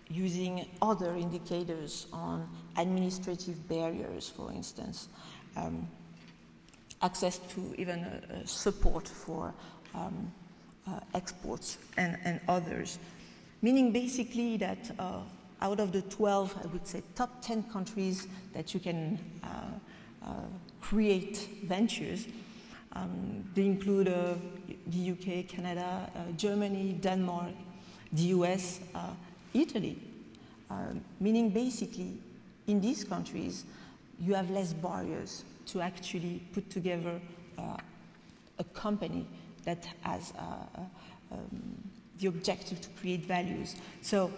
using other indicators on administrative barriers, for instance, access to even support for exports and others. Meaning basically that out of the 12, I would say, top 10 countries that you can create ventures, they include the UK, Canada, Germany, Denmark, the US, Italy, meaning basically in these countries you have less barriers to actually put together a company that has the objective to create values. So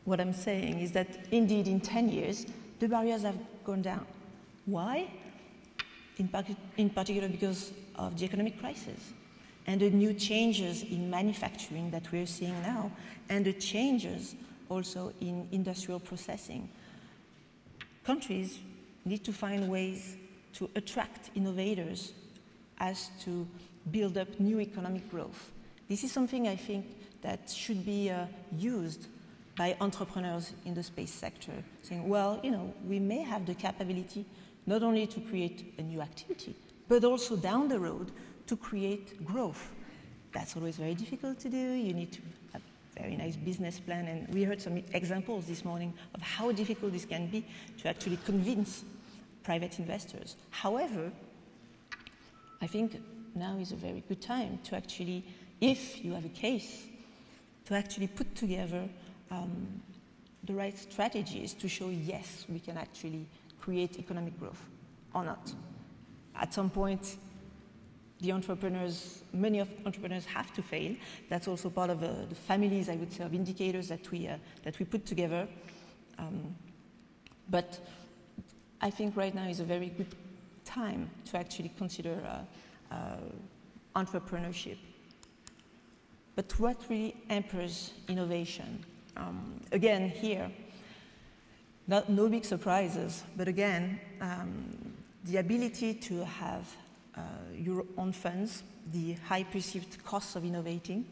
what I'm saying is that indeed in 10 years the barriers have gone down. Why? In particular because of the economic crisis and the new changes in manufacturing that we're seeing now, and the changes also in industrial processing. Countries need to find ways to attract innovators as to build up new economic growth. This is something I think that should be used by entrepreneurs in the space sector, saying, well, you know, we may have the capability not only to create a new activity, but also down the road to create growth. That's always very difficult to do. You need to have a very nice business plan, and we heard some examples this morning of how difficult this can be to actually convince private investors. However, I think now is a very good time to actually, if you have a case, to actually put together the right strategies to show, yes, we can actually create economic growth or not. At some point, the entrepreneurs, many of entrepreneurs have to fail. That's also part of the families, I would say, of indicators that we put together. But I think right now is a very good time to actually consider entrepreneurship. But what really hampers innovation? Again, here, no big surprises, but again, the ability to have your own funds, the high perceived costs of innovating,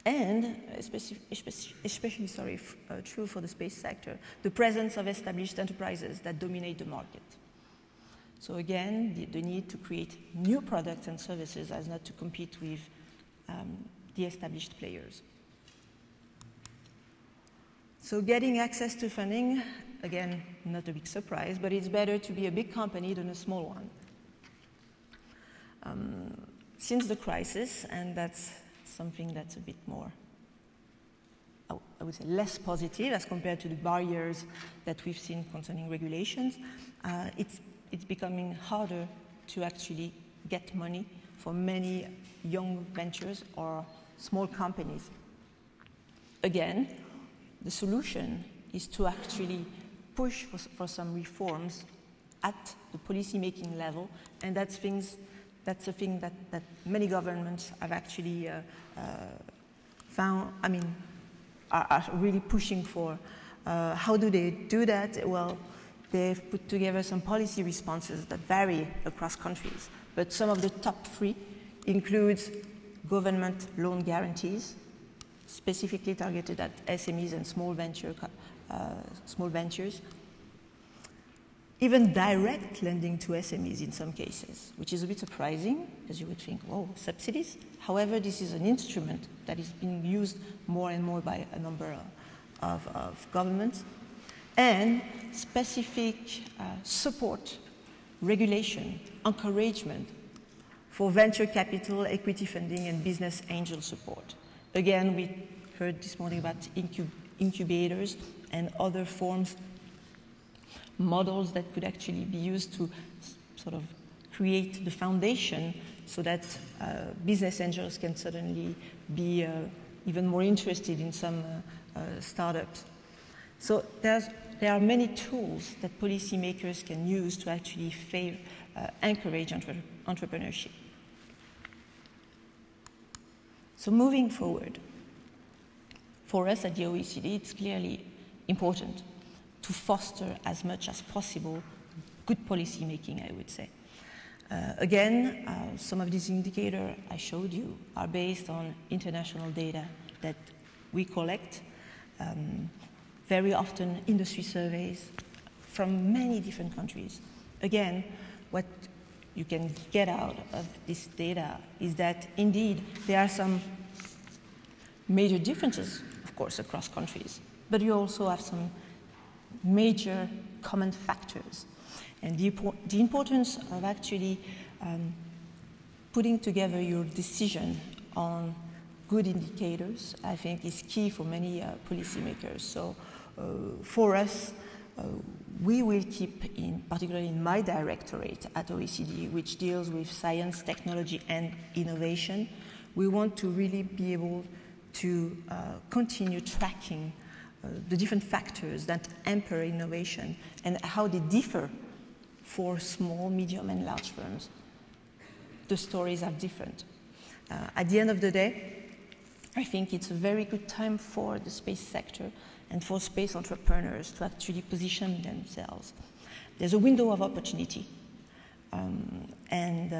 and especially true for the space sector, the presence of established enterprises that dominate the market. So again, the need to create new products and services as not to compete with the established players. So getting access to funding, again, not a big surprise, but it's better to be a big company than a small one. Since the crisis, and that's something that's a bit more, I would say, less positive as compared to the barriers that we've seen concerning regulations, it's becoming harder to actually get money for many young ventures or small companies. Again, the solution is to actually push for some reforms at the policy-making level, and that's a thing that many governments have actually found, are really pushing for. How do they do that? Well, they've put together some policy responses that vary across countries, but some of the top three includes government loan guarantees, specifically targeted at SMEs and small ventures. Even direct lending to SMEs in some cases, which is a bit surprising, as you would think, whoa, subsidies? However, this is an instrument that is being used more and more by a number of governments. And specific support, regulation, encouragement for venture capital, equity funding, and business angel support. Again, we heard this morning about incubators and other forms, models that could actually be used to sort of create the foundation so that business angels can suddenly be even more interested in some startups. So there are many tools that policymakers can use to actually encourage entrepreneurship. So moving forward, for us at the OECD, it's clearly important to foster as much as possible good policy making, I would say. Again, some of these indicators I showed you are based on international data that we collect, very often industry surveys from many different countries. Again, what you can get out of this data is that indeed there are some major differences, of course, across countries, but you also have some major common factors. And the importance of actually putting together your decision on good indicators, I think, is key for many policymakers. So for us, we will keep, particularly in my directorate at OECD, which deals with science, technology, and innovation, we want to really be able to continue tracking the different factors that hamper innovation and how they differ for small, medium, and large firms. The stories are different. At the end of the day, I think it's a very good time for the space sector and for space entrepreneurs to actually position themselves. There's a window of opportunity, and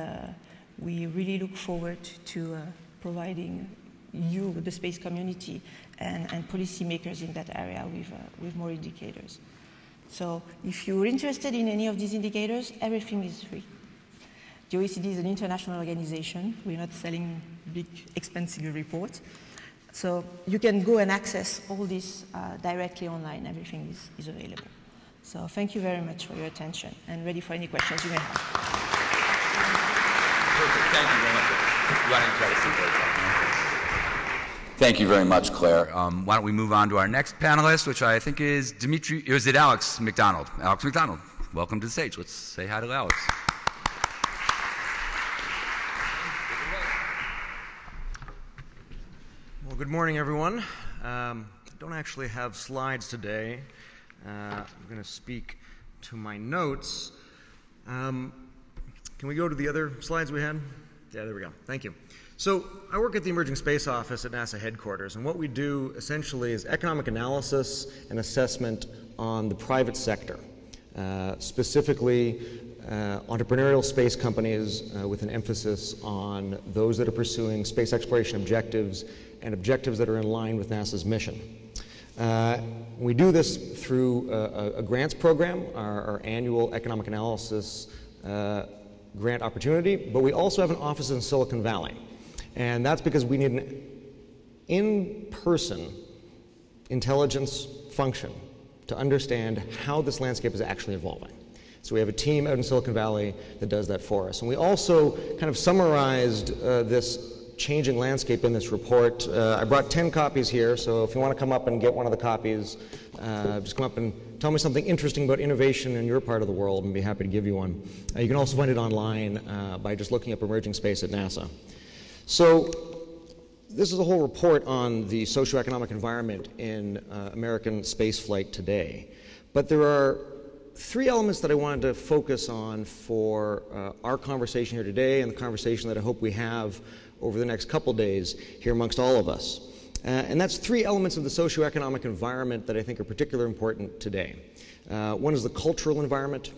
we really look forward to providing you, the space community, and policymakers in that area with more indicators. So if you're interested in any of these indicators, everything is free. The OECD is an international organization. We're not selling big, expensive reports. So you can go and access all this directly online. Everything is available. So thank you very much for your attention, and ready for any questions you may have. Perfect. Thank you very much. Thank you very much, Claire. Why don't we move on to our next panelist, which I think is Alex McDonald. Alex McDonald, welcome to the stage. Let's say hi to Alex. Well, good morning, everyone. I don't actually have slides today. I'm going to speak to my notes. Can we go to the other slides we had? Yeah, there we go. Thank you. So I work at the Emerging Space Office at NASA headquarters, and what we do essentially is economic analysis and assessment on the private sector, specifically entrepreneurial space companies with an emphasis on those that are pursuing space exploration objectives and objectives that are in line with NASA's mission. We do this through a grants program, our annual economic analysis grant opportunity, but we also have an office in Silicon Valley. And that's because we need an in-person intelligence function to understand how this landscape is actually evolving. So we have a team out in Silicon Valley that does that for us. And we also kind of summarized this changing landscape in this report. I brought 10 copies here, so if you want to come up and get one of the copies, just come up and tell me something interesting about innovation in your part of the world, and be happy to give you one. You can also find it online by just looking up emerging space at NASA. So this is a whole report on the socioeconomic environment in American spaceflight today. But there are three elements that I wanted to focus on for our conversation here today and the conversation that I hope we have over the next couple days here amongst all of us. And that's three elements of the socioeconomic environment that I think are particularly important today. One is the cultural environment,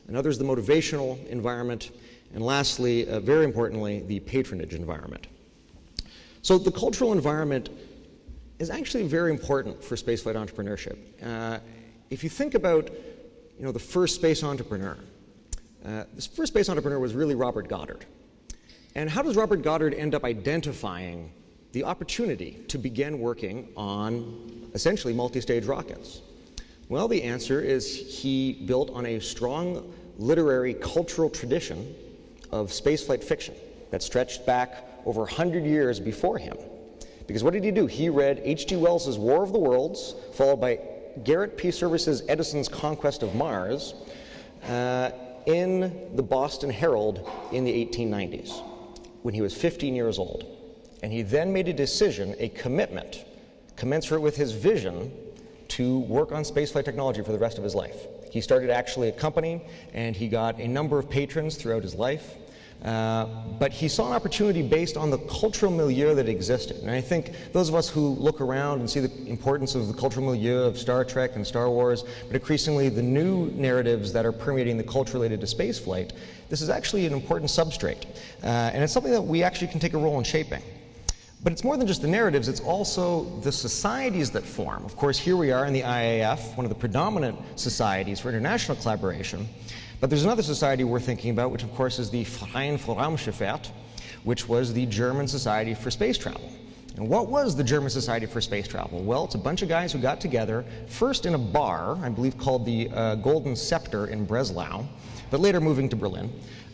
another is the motivational environment, and lastly, very importantly, the patronage environment. So the cultural environment is actually very important for spaceflight entrepreneurship. If you think about the first space entrepreneur, this first space entrepreneur was really Robert Goddard. And how does Robert Goddard end up identifying the opportunity to begin working on essentially multi-stage rockets? Well, the answer is he built on a strong literary cultural tradition of spaceflight fiction that stretched back over 100 years before him. Because what did he do? He read H.G. Wells's War of the Worlds, followed by Garrett P. Service's Edison's Conquest of Mars, in the Boston Herald in the 1890s, when he was 15 years old. And he then made a decision, a commitment, commensurate with his vision, to work on spaceflight technology for the rest of his life. He started actually a company, and he got a number of patrons throughout his life. But he saw an opportunity based on the cultural milieu that existed. And I think those of us who look around and see the importance of the cultural milieu of Star Trek and Star Wars, but increasingly the new narratives that are permeating the culture related to spaceflight, this is actually an important substrate. And it's something that we actually can take a role in shaping. But it's more than just the narratives, it's also the societies that form. Of course, here we are in the IAF, one of the predominant societies for international collaboration. But there's another society we're thinking about, which of course is the Verein für Raumschifffahrt, which was the German Society for Space Travel. And what was the German Society for Space Travel? Well, it's a bunch of guys who got together, first in a bar, I believe called the Golden Scepter in Breslau, but later moving to Berlin.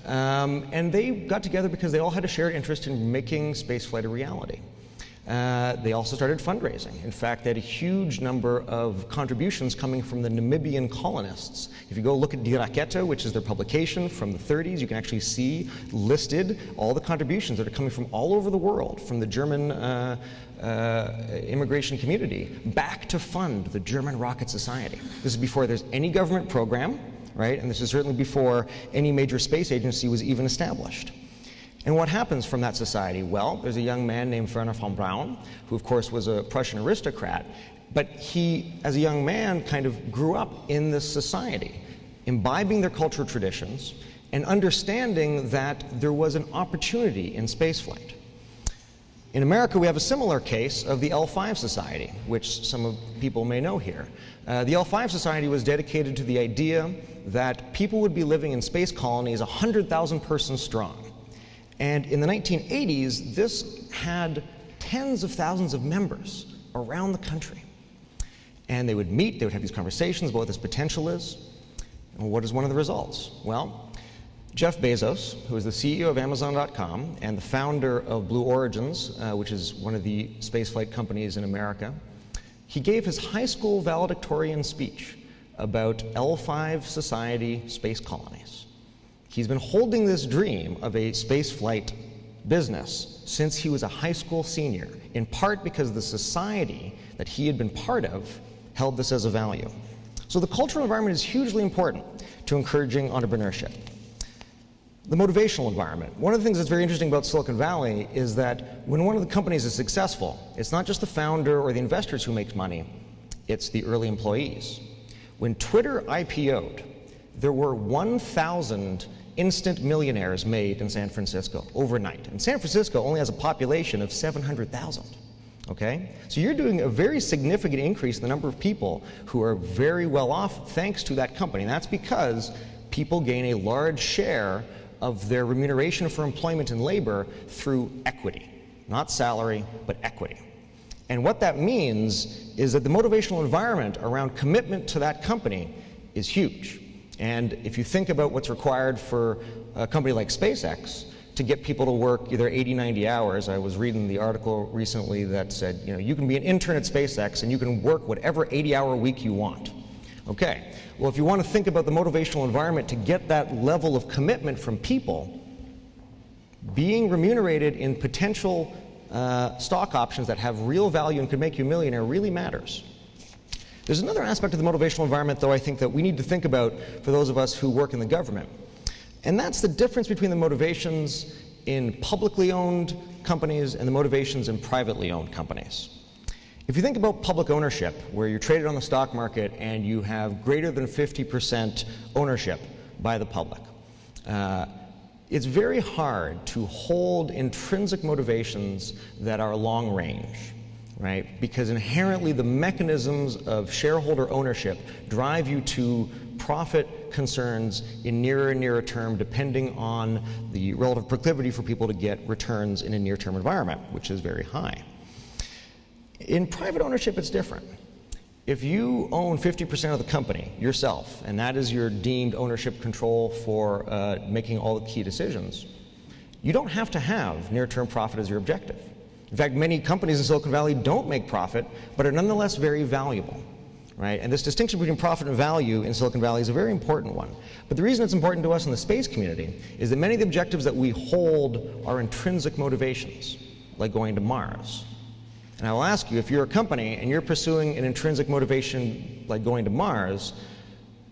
And they got together because they all had a shared interest in making spaceflight a reality. They also started fundraising. In fact, they had a huge number of contributions coming from the Namibian colonists. If you go look at Die Rakete, which is their publication from the 30s, you can actually see listed all the contributions that are coming from all over the world, from the German immigration community, back to fund the German Rocket Society. This is before there's any government program, right? And this is certainly before any major space agency was even established. And what happens from that society? Well, there's a young man named Werner von Braun, who of course was a Prussian aristocrat, but he, as a young man, kind of grew up in this society, imbibing their cultural traditions and understanding that there was an opportunity in spaceflight. In America, we have a similar case of the L5 Society, which some people may know here. The L5 Society was dedicated to the idea that people would be living in space colonies 100,000 persons strong. And in the 1980s, this had tens of thousands of members around the country. And they would meet, they would have these conversations about what this potential is. And what is one of the results? Well, Jeff Bezos, who is the CEO of Amazon.com and the founder of Blue Origins, which is one of the spaceflight companies in America, he gave his high school valedictorian speech about L5 Society space colonies. He's been holding this dream of a spaceflight business since he was a high school senior, in part because the society that he had been part of held this as a value. So the cultural environment is hugely important to encouraging entrepreneurship. The motivational environment. One of the things that's very interesting about Silicon Valley is that when one of the companies is successful, it's not just the founder or the investors who make money, it's the early employees. When Twitter IPO'd, there were 1,000 instant millionaires made in San Francisco overnight. And San Francisco only has a population of 700,000. Okay? So you're doing a very significant increase in the number of people who are very well off thanks to that company. And that's because people gain a large share of their remuneration for employment and labor through equity. Not salary, but equity. And what that means is that the motivational environment around commitment to that company is huge. And if you think about what's required for a company like SpaceX to get people to work either 80, 90 hours, I was reading the article recently that said, you know, you can be an intern at SpaceX and you can work whatever 80-hour week you want. Okay, well, if you want to think about the motivational environment to get that level of commitment from people, being remunerated in potential stock options that have real value and could make you a millionaire really matters. There's another aspect of the motivational environment, though, I think that we need to think about for those of us who work in the government. And that's the difference between the motivations in publicly owned companies and the motivations in privately owned companies. If you think about public ownership, where you're traded on the stock market and you have greater than 50% ownership by the public, it's very hard to hold intrinsic motivations that are long range. Right? Because inherently the mechanisms of shareholder ownership drive you to profit concerns in nearer and nearer term depending on the relative proclivity for people to get returns in a near-term environment, which is very high. In private ownership, it's different. If you own 50% of the company yourself, and that is your deemed ownership control for making all the key decisions, you don't have to have near-term profit as your objective. In fact, many companies in Silicon Valley don't make profit, but are nonetheless very valuable, right? And this distinction between profit and value in Silicon Valley is a very important one. But the reason it's important to us in the space community is that many of the objectives that we hold are intrinsic motivations, like going to Mars. And I will ask you, if you're a company and you're pursuing an intrinsic motivation like going to Mars,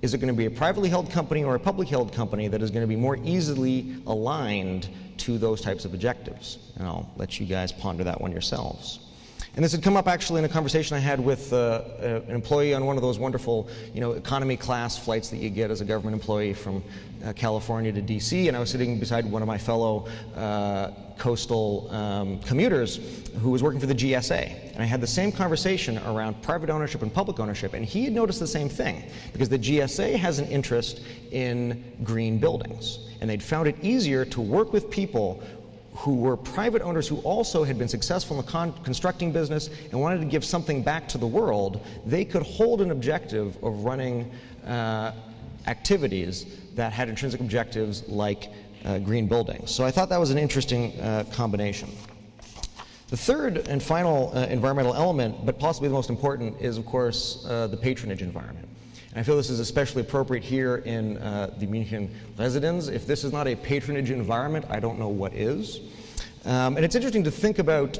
is it going to be a privately held company or a publicly held company that is going to be more easily aligned to those types of objectives? And I'll let you guys ponder that one yourselves. And this had come up actually in a conversation I had with an employee on one of those wonderful, economy class flights that you get as a government employee from California to DC. And I was sitting beside one of my fellow coastal commuters who was working for the GSA. And I had the same conversation around private ownership and public ownership. And he had noticed the same thing, because the GSA has an interest in green buildings. And they'd found it easier to work with people who were private owners who also had been successful in the constructing business and wanted to give something back to the world. They could hold an objective of running activities that had intrinsic objectives like green buildings. So I thought that was an interesting combination. The third and final environmental element, but possibly the most important, is of course the patronage environment. And I feel this is especially appropriate here in the München residence. If this is not a patronage environment, I don't know what is. And it's interesting to think about,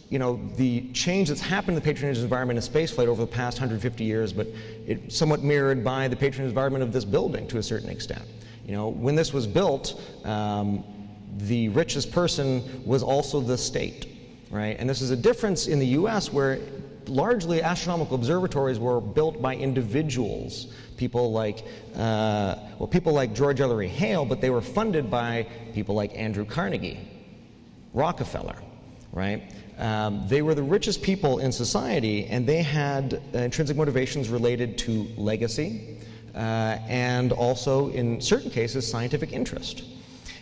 you know, the change that's happened in the patronage environment in spaceflight over the past 150 years, but it's somewhat mirrored by the patronage environment of this building to a certain extent. You know, when this was built, the richest person was also the state. Right? And this is a difference in the US where largely astronomical observatories were built by individuals, people like George Ellery Hale, but they were funded by people like Andrew Carnegie, Rockefeller, right? They were the richest people in society, and they had intrinsic motivations related to legacy and also, in certain cases, scientific interest.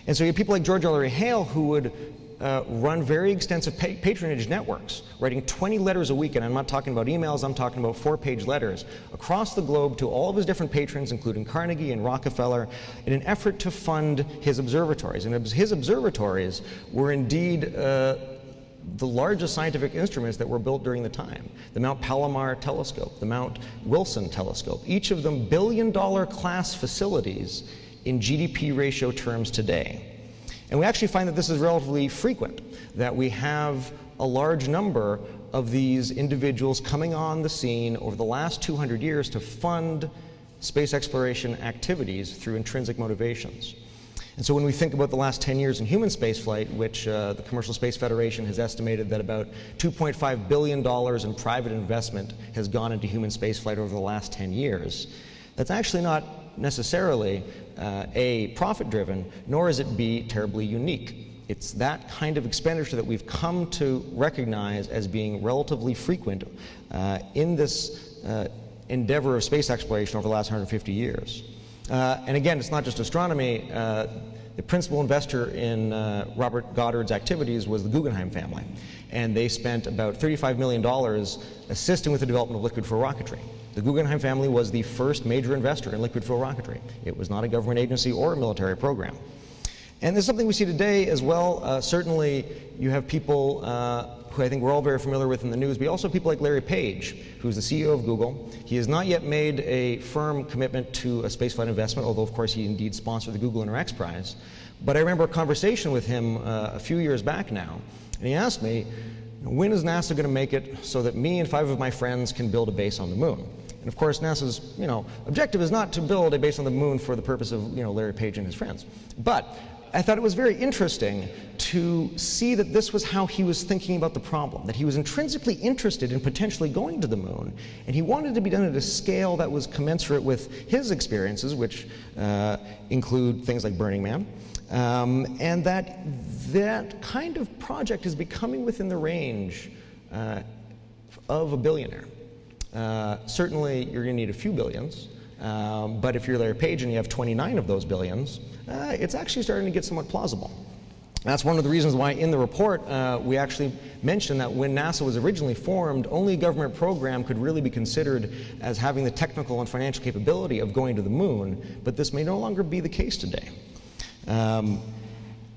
And so you have people like George Ellery Hale who would run very extensive patronage networks, writing 20 letters a week, and I'm not talking about emails, I'm talking about 4-page letters, across the globe to all of his different patrons, including Carnegie and Rockefeller, in an effort to fund his observatories. And his observatories were indeed the largest scientific instruments that were built during the time. The Mount Palomar telescope, the Mount Wilson telescope, each of them billion-dollar class facilities in GDP ratio terms today. And we actually find that this is relatively frequent, that we have a large number of these individuals coming on the scene over the last 200 years to fund space exploration activities through intrinsic motivations. And so when we think about the last 10 years in human spaceflight, which the Commercial Space Federation has estimated that about $2.5 billion in private investment has gone into human spaceflight over the last 10 years, that's actually not necessarily A, profit-driven, nor is it B, terribly unique. It's that kind of expenditure that we've come to recognize as being relatively frequent in this endeavor of space exploration over the last 150 years. And again, it's not just astronomy. The principal investor in Robert Goddard's activities was the Guggenheim family, and they spent about $35 million assisting with the development of liquid fuel rocketry. The Guggenheim family was the first major investor in liquid fuel rocketry. It was not a government agency or a military program. And there's something we see today as well. Certainly, you have people who I think we're all very familiar with in the news, but also people like Larry Page, who's the CEO of Google. He has not yet made a firm commitment to a spaceflight investment, although of course he indeed sponsored the Google Inter X Prize. But I remember a conversation with him a few years back now, and he asked me, when is NASA going to make it so that me and 5 of my friends can build a base on the moon? And of course, NASA's objective is not to build a base on the moon for the purpose of Larry Page and his friends. But I thought it was very interesting to see that this was how he was thinking about the problem, that he was intrinsically interested in potentially going to the moon, and he wanted to be done at a scale that was commensurate with his experiences, which include things like Burning Man, and that kind of project is becoming within the range of a billionaire. Certainly, you're going to need a few billions, but if you're Larry Page and you have 29 of those billions, it's actually starting to get somewhat plausible. That's one of the reasons why in the report we actually mentioned that when NASA was originally formed, only a government program could really be considered as having the technical and financial capability of going to the moon, but this may no longer be the case today.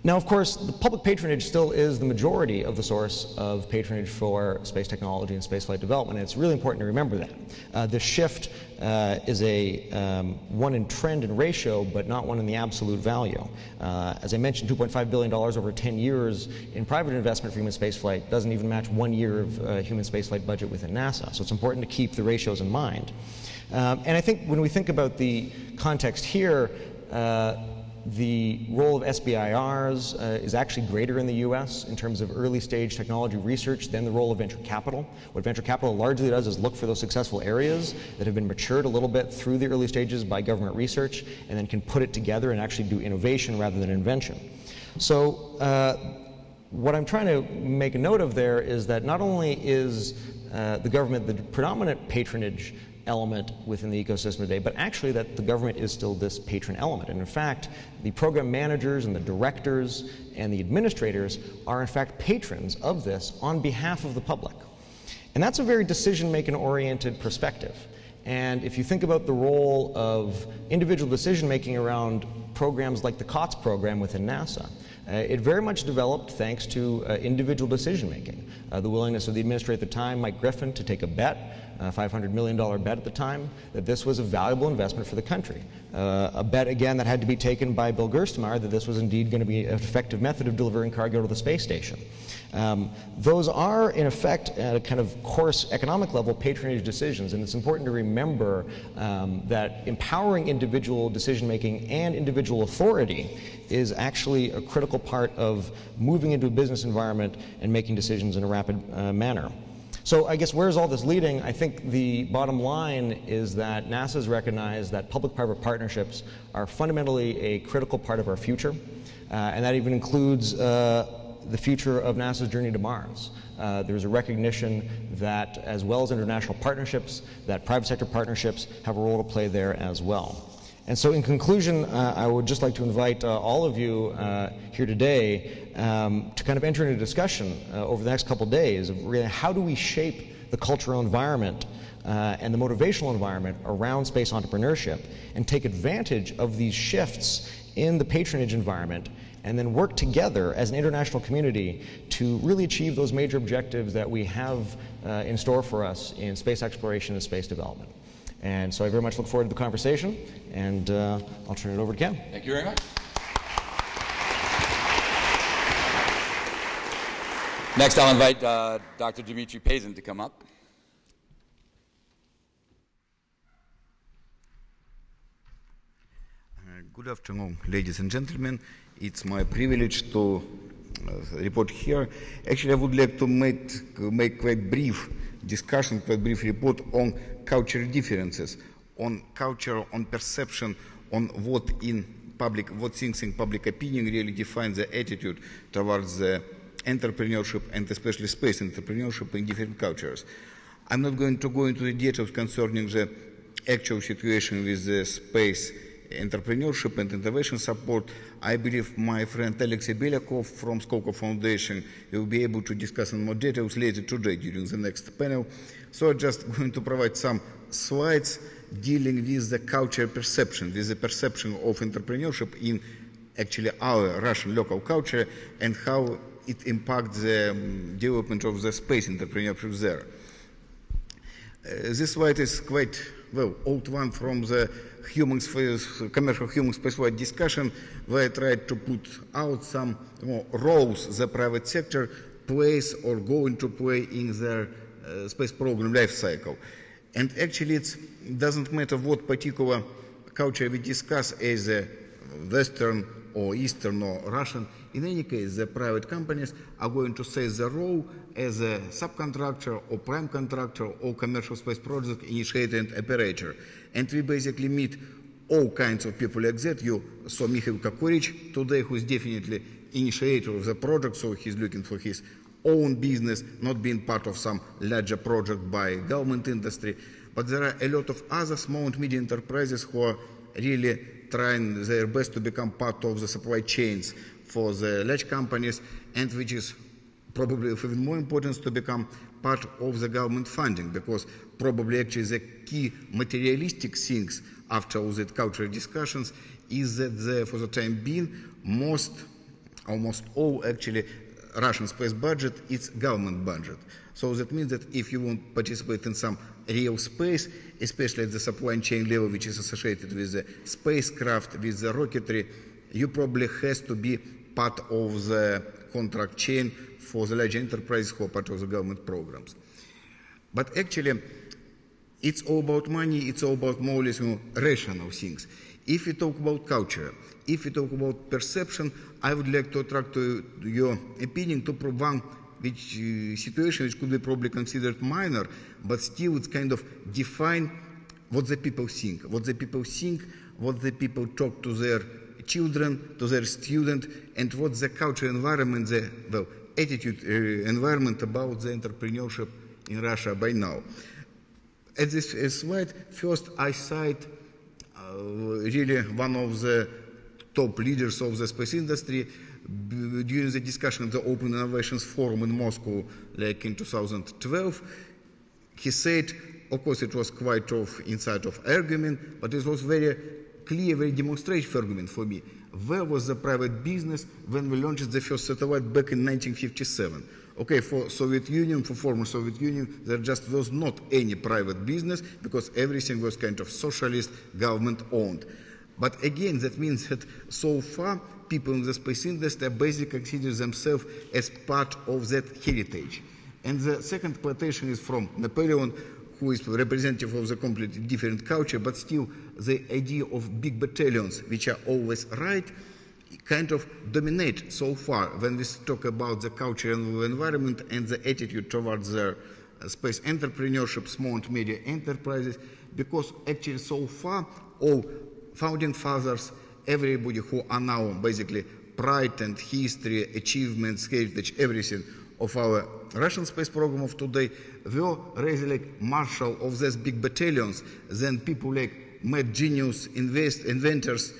Now, of course, the public patronage still is the majority of the source of patronage for space technology and spaceflight development, and it's really important to remember that. The shift is one in trend and ratio, but not one in the absolute value. As I mentioned, $2.5 billion over 10 years in private investment for human spaceflight doesn't even match 1 year of human spaceflight budget within NASA, so it's important to keep the ratios in mind. And I think when we think about the context here, the role of SBIRs is actually greater in the US in terms of early stage technology research than the role of venture capital. What venture capital largely does is look for those successful areas that have been matured a little bit through the early stages by government research and then can put it together and actually do innovation rather than invention. So what I'm trying to make a note of there is that not only is the government the predominant patronage element within the ecosystem today, but actually that the government is still this patron element. And in fact, the program managers and the directors and the administrators are in fact patrons of this on behalf of the public. And that's a very decision-making oriented perspective. And if you think about the role of individual decision-making around programs like the COTS program within NASA, It very much developed thanks to individual decision-making. The willingness of the administrator at the time, Mike Griffin, to take a bet, a $500 million bet at the time, that this was a valuable investment for the country. A bet, again, that had to be taken by Bill Gerstenmaier that this was indeed going to be an effective method of delivering cargo to the space station. Those are, in effect, at a kind of coarse economic level, patronage decisions, and it's important to remember that empowering individual decision-making and individual authority is actually a critical part of moving into a business environment and making decisions in a rapid manner. So I guess where's all this leading? I think the bottom line is that NASA's recognized that public-private partnerships are fundamentally a critical part of our future, and that even includes the future of NASA's journey to Mars. There's a recognition that, as well as international partnerships, that private sector partnerships have a role to play there as well. And so in conclusion, I would just like to invite all of you here today to kind of enter into a discussion over the next couple of days of really how do we shape the cultural environment and the motivational environment around space entrepreneurship and take advantage of these shifts in the patronage environment and then work together as an international community to really achieve those major objectives that we have in store for us in space exploration and space development. And so I very much look forward to the conversation, and I'll turn it over to Ken. Thank you very much. Next, I'll invite Dr. Dimitri Pazin to come up. Good afternoon, ladies and gentlemen. It's my privilege to report here. Actually, I would like to make quite brief discussion, quite brief report on culture differences, on culture, on perception, on what things in public opinion really defines the attitude towards the entrepreneurship and especially space entrepreneurship in different cultures. I'm not going to go into the details concerning the actual situation with the space entrepreneurship and innovation support. I believe my friend Alexey Belyakov from Skoko Foundation will be able to discuss in more details later today during the next panel. So I'm just going to provide some slides dealing with the culture perception, with the perception of entrepreneurship in actually our Russian local culture and how it impacts the development of the space entrepreneurship there. This slide is quite, well, old one from the commercial human spaceflight discussion, where I tried to put out some roles the private sector plays or going to play in their space program life cycle. And actually it doesn't matter what particular culture we discuss as a Western or Eastern or Russian. In any case, the private companies are going to say the role as a subcontractor or prime contractor or commercial space project initiator and operator. And we basically meet all kinds of people like that. You saw Mikhail Kokorich today, who is definitely initiator of the project, so he's looking for his own business, not being part of some larger project by government industry. But there are a lot of other small and medium enterprises who are really trying their best to become part of the supply chains for the large companies, and which is probably of even more importance to become part of the government funding, because probably actually the key materialistic things after all that cultural discussions is that for the time being, almost all actually Russian space budget is government budget. So that means that if you want to participate in some real space, especially at the supply chain level, which is associated with the spacecraft, with the rocketry, you probably has to be part of the contract chain for the large enterprises who are part of the government programs. But actually, it's all about money, it's all about more or less rational things. If we talk about culture, if we talk about perception, I would like to attract to your opinion to one situation which could be probably considered minor, but still it's kind of define what the people think, what the people talk to their children, to their students, and what the culture environment, the attitude environment about the entrepreneurship in Russia by now. At this slide, first I cite really one of the top leaders of the space industry during the discussion of the Open Innovations Forum in Moscow, like in 2012. He said, of course, it was quite of inside of argument, but it was very clear, very demonstrative argument for me. Where was the private business when we launched the first satellite back in 1957? Okay, for Soviet Union, for former Soviet Union, there just was not any private business because everything was kind of socialist, government-owned. But again, that means that so far, people in the space industry basically consider themselves as part of that heritage. And the second quotation is from Napoleon, who is representative of the completely different culture, but still the idea of big battalions, which are always right, kind of dominate so far when we talk about the culture and the environment and the attitude towards the space entrepreneurship, small and medium enterprises, because actually so far all founding fathers, everybody who are now basically pride and history, achievements, heritage, everything of our Russian space program of today were really like marshal of these big battalions than people like mad genius inventors,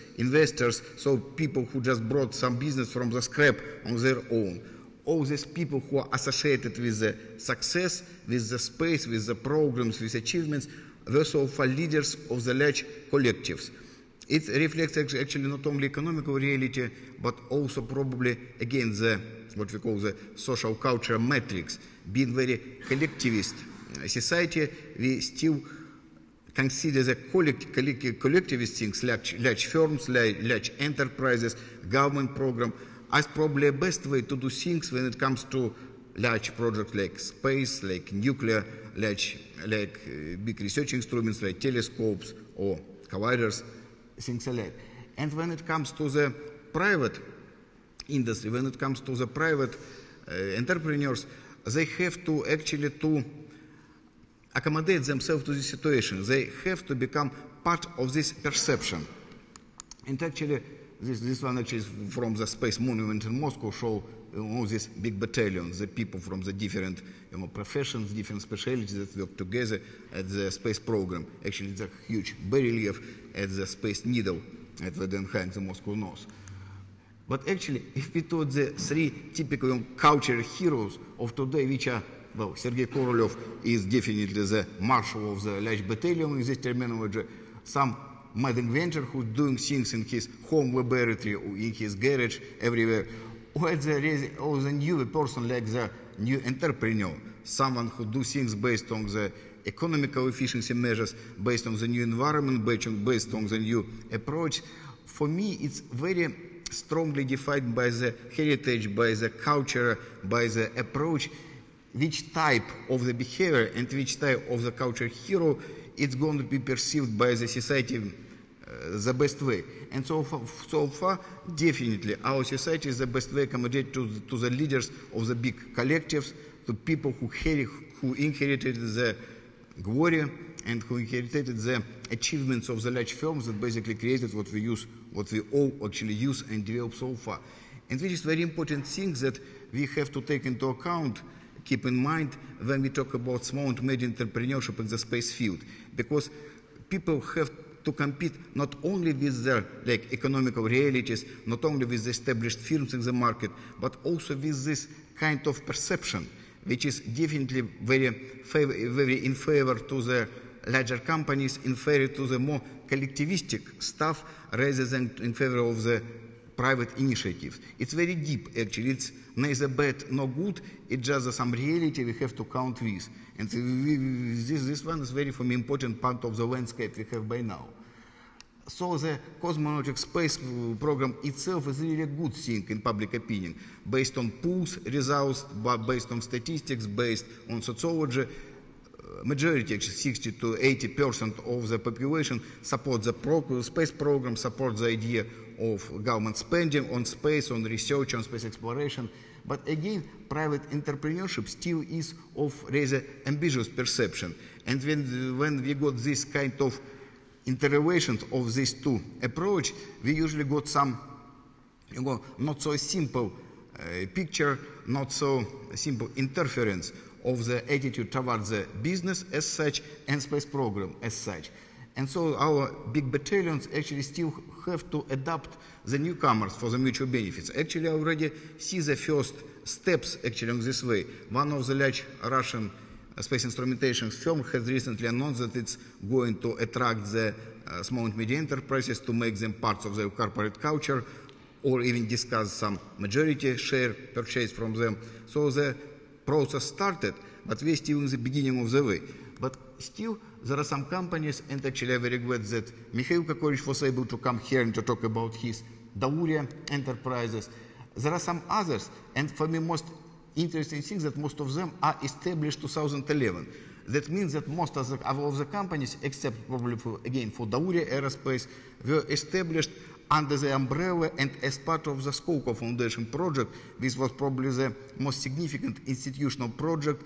so people who just brought some business from the scrap on their own. All these people who are associated with the success, with the space, with the programs, with achievements, were so far leaders of the large collectives. It reflects actually not only economical reality, but also probably, again, the what we call the social culture matrix. Being very collectivist society, we still consider the collectivist things, large firms, large enterprises, government program, as probably the best way to do things when it comes to large projects like space, like nuclear, like big research instruments like telescopes or colliders, things like that. And when it comes to the private industry, when it comes to the private entrepreneurs, they have to actually to accommodate themselves to this situation. They have to become part of this perception. And actually, this one actually is from the Space Monument in Moscow, show all these big battalions, the people from the different professions, different specialties that work together at the space program. Actually, it's a huge bas-relief at the Space Needle at Wedenheim, the Moscow North. But actually, if we took the three typical cultural heroes of today, which are, well, Sergei Korolev is definitely the marshal of the large battalion in this terminology, some mad inventor who's doing things in his home laboratory or in his garage everywhere, or the new person like the new entrepreneur, someone who do things based on the economical efficiency measures, based on the new environment, based on the new approach. For me, it's very strongly defined by the heritage, by the culture, by the approach, which type of the behavior and which type of the culture hero it's going to be perceived by the society the best way. And so far, definitely, our society is the best way to accommodate to the leaders of the big collectives, to people who inherited the glory and who inherited the achievements of the large firms that basically created what we all actually use and develop so far. And this is very important thing that we have to take into account, keep in mind when we talk about small and medium entrepreneurship in the space field, because people have to compete not only with their economical realities, not only with the established firms in the market, but also with this kind of perception, which is definitely very in favor to the larger companies, in favor to the more collectivistic stuff, rather than in favor of the private initiatives. It's very deep, actually. It's neither bad nor good. It's just some reality we have to count with. And this one is very, for me, important part of the landscape we have by now. So the cosmonautic space program itself is really a good thing in public opinion, based on polls results, based on statistics, based on sociology. Majority, actually 60 to 80% of the population support the space program, support the idea of government spending on space, on research, on space exploration. But again, private entrepreneurship still is of rather ambitious perception. And when we got this kind of interrelations of these two approach, we usually got some, not so simple picture, not so simple interference of the attitude towards the business as such and space program as such. And so our big battalions actually still have to adapt the newcomers for the mutual benefits. Actually, I already see the first steps actually on this way. One of the large Russian space instrumentation firm has recently announced that it's going to attract the small and medium enterprises to make them parts of their corporate culture, or even discuss some majority share purchase from them. So the process started, but we're still in the beginning of the way. But still, there are some companies, and actually I very glad that Mikhail Kokorovich was able to come here and to talk about his Dauria enterprises. There are some others, and for me most interesting thing that most of them are established 2011. That means that most of the companies, except probably for Dauria Aerospace, were established under the umbrella and as part of the Skolkovo Foundation project. This was probably the most significant institutional project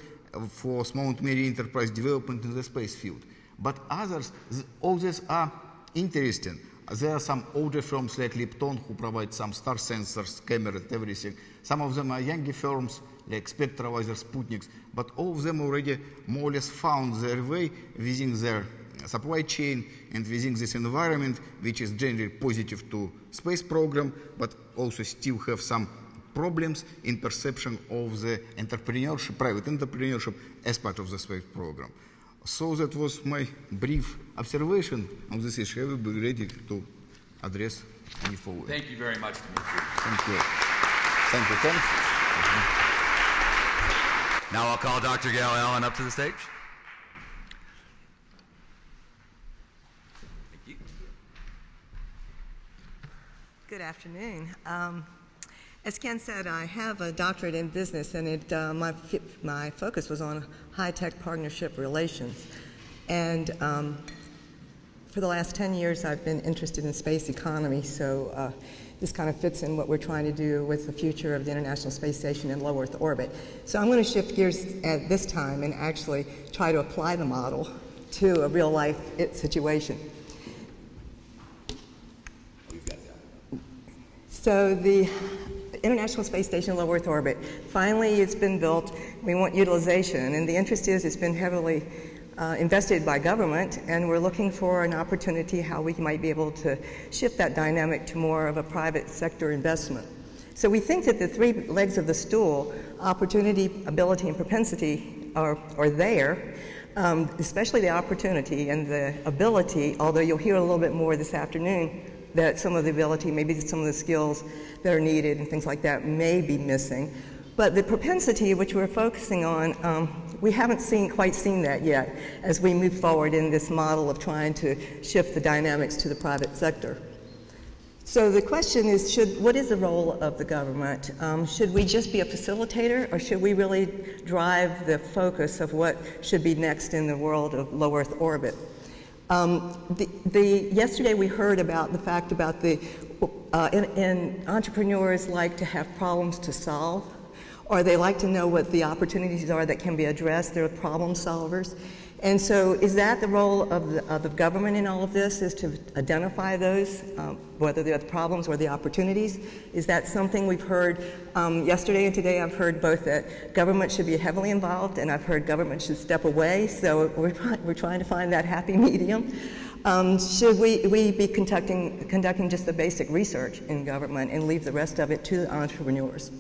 for small and medium enterprise development in the space field. But others, all these are interesting. There are some older firms like Lipton who provide some star sensors, cameras, everything. Some of them are younger firms like Spectralizer, Sputniks, but all of them already more or less found their way within their supply chain and within this environment, which is generally positive to space program, but also still have some problems in perception of the entrepreneurship, private entrepreneurship as part of the space program. So that was my brief observation on this issue. I will be ready to address any forward. Thank you very much, Dmitry. Thank you. Thank you, Ken. Now I'll call Dr. Gail Allen up to the stage. Thank you. Good afternoon. As Ken said, I have a doctorate in business, and my focus was on high-tech partnership relations. And for the last 10 years, I've been interested in space economy, so this kind of fits in what we're trying to do with the future of the International Space Station in low Earth orbit. So I'm going to shift gears at this time and actually try to apply the model to a real-life situation. So the International Space Station, low Earth orbit. Finally, it's been built. We want utilization, and the interest is it's been heavily invested by government, and we're looking for an opportunity how we might be able to shift that dynamic to more of a private sector investment. So we think that the three legs of the stool, opportunity, ability, and propensity, are there, especially the opportunity and the ability, although you'll hear a little bit more this afternoon that some of the ability, maybe some of the skills that are needed and things like that may be missing. But the propensity, which we're focusing on, we haven't quite seen that yet as we move forward in this model of trying to shift the dynamics to the private sector. So the question is, what is the role of the government? Should we just be a facilitator, or should we really drive the focus of what should be next in the world of low Earth orbit? Yesterday we heard about the fact about entrepreneurs like to have problems to solve, or they like to know what the opportunities are that can be addressed. They're problem solvers. And so is that the role of the government in all of this, is to identify those, whether they're the problems or the opportunities? Is that something we've heard yesterday and today? I've heard both that government should be heavily involved, and I've heard government should step away. So we're trying to find that happy medium. Should we be conducting just the basic research in government and leave the rest of it to the entrepreneurs?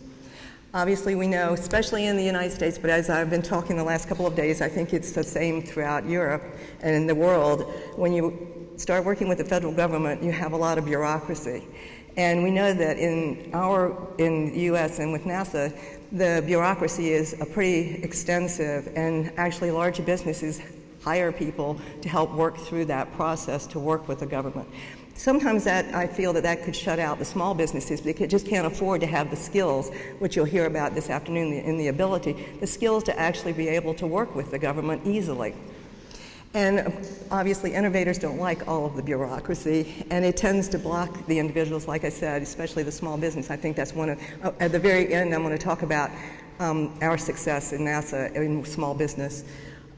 Obviously, we know, especially in the United States, but as I've been talking the last couple of days, I think it's the same throughout Europe and in the world. When you start working with the federal government, you have a lot of bureaucracy. And we know that in the U.S. and with NASA, the bureaucracy is pretty extensive, and actually large businesses hire people to help work through that process to work with the government. Sometimes I feel that could shut out the small businesses. They just can't afford to have the skills, which you'll hear about this afternoon, in the ability, the skills to actually be able to work with the government easily. And obviously, innovators don't like all of the bureaucracy, and it tends to block the individuals, like I said, especially the small business. I think that's one of, at the very end, I'm going to talk about our success in NASA in small business.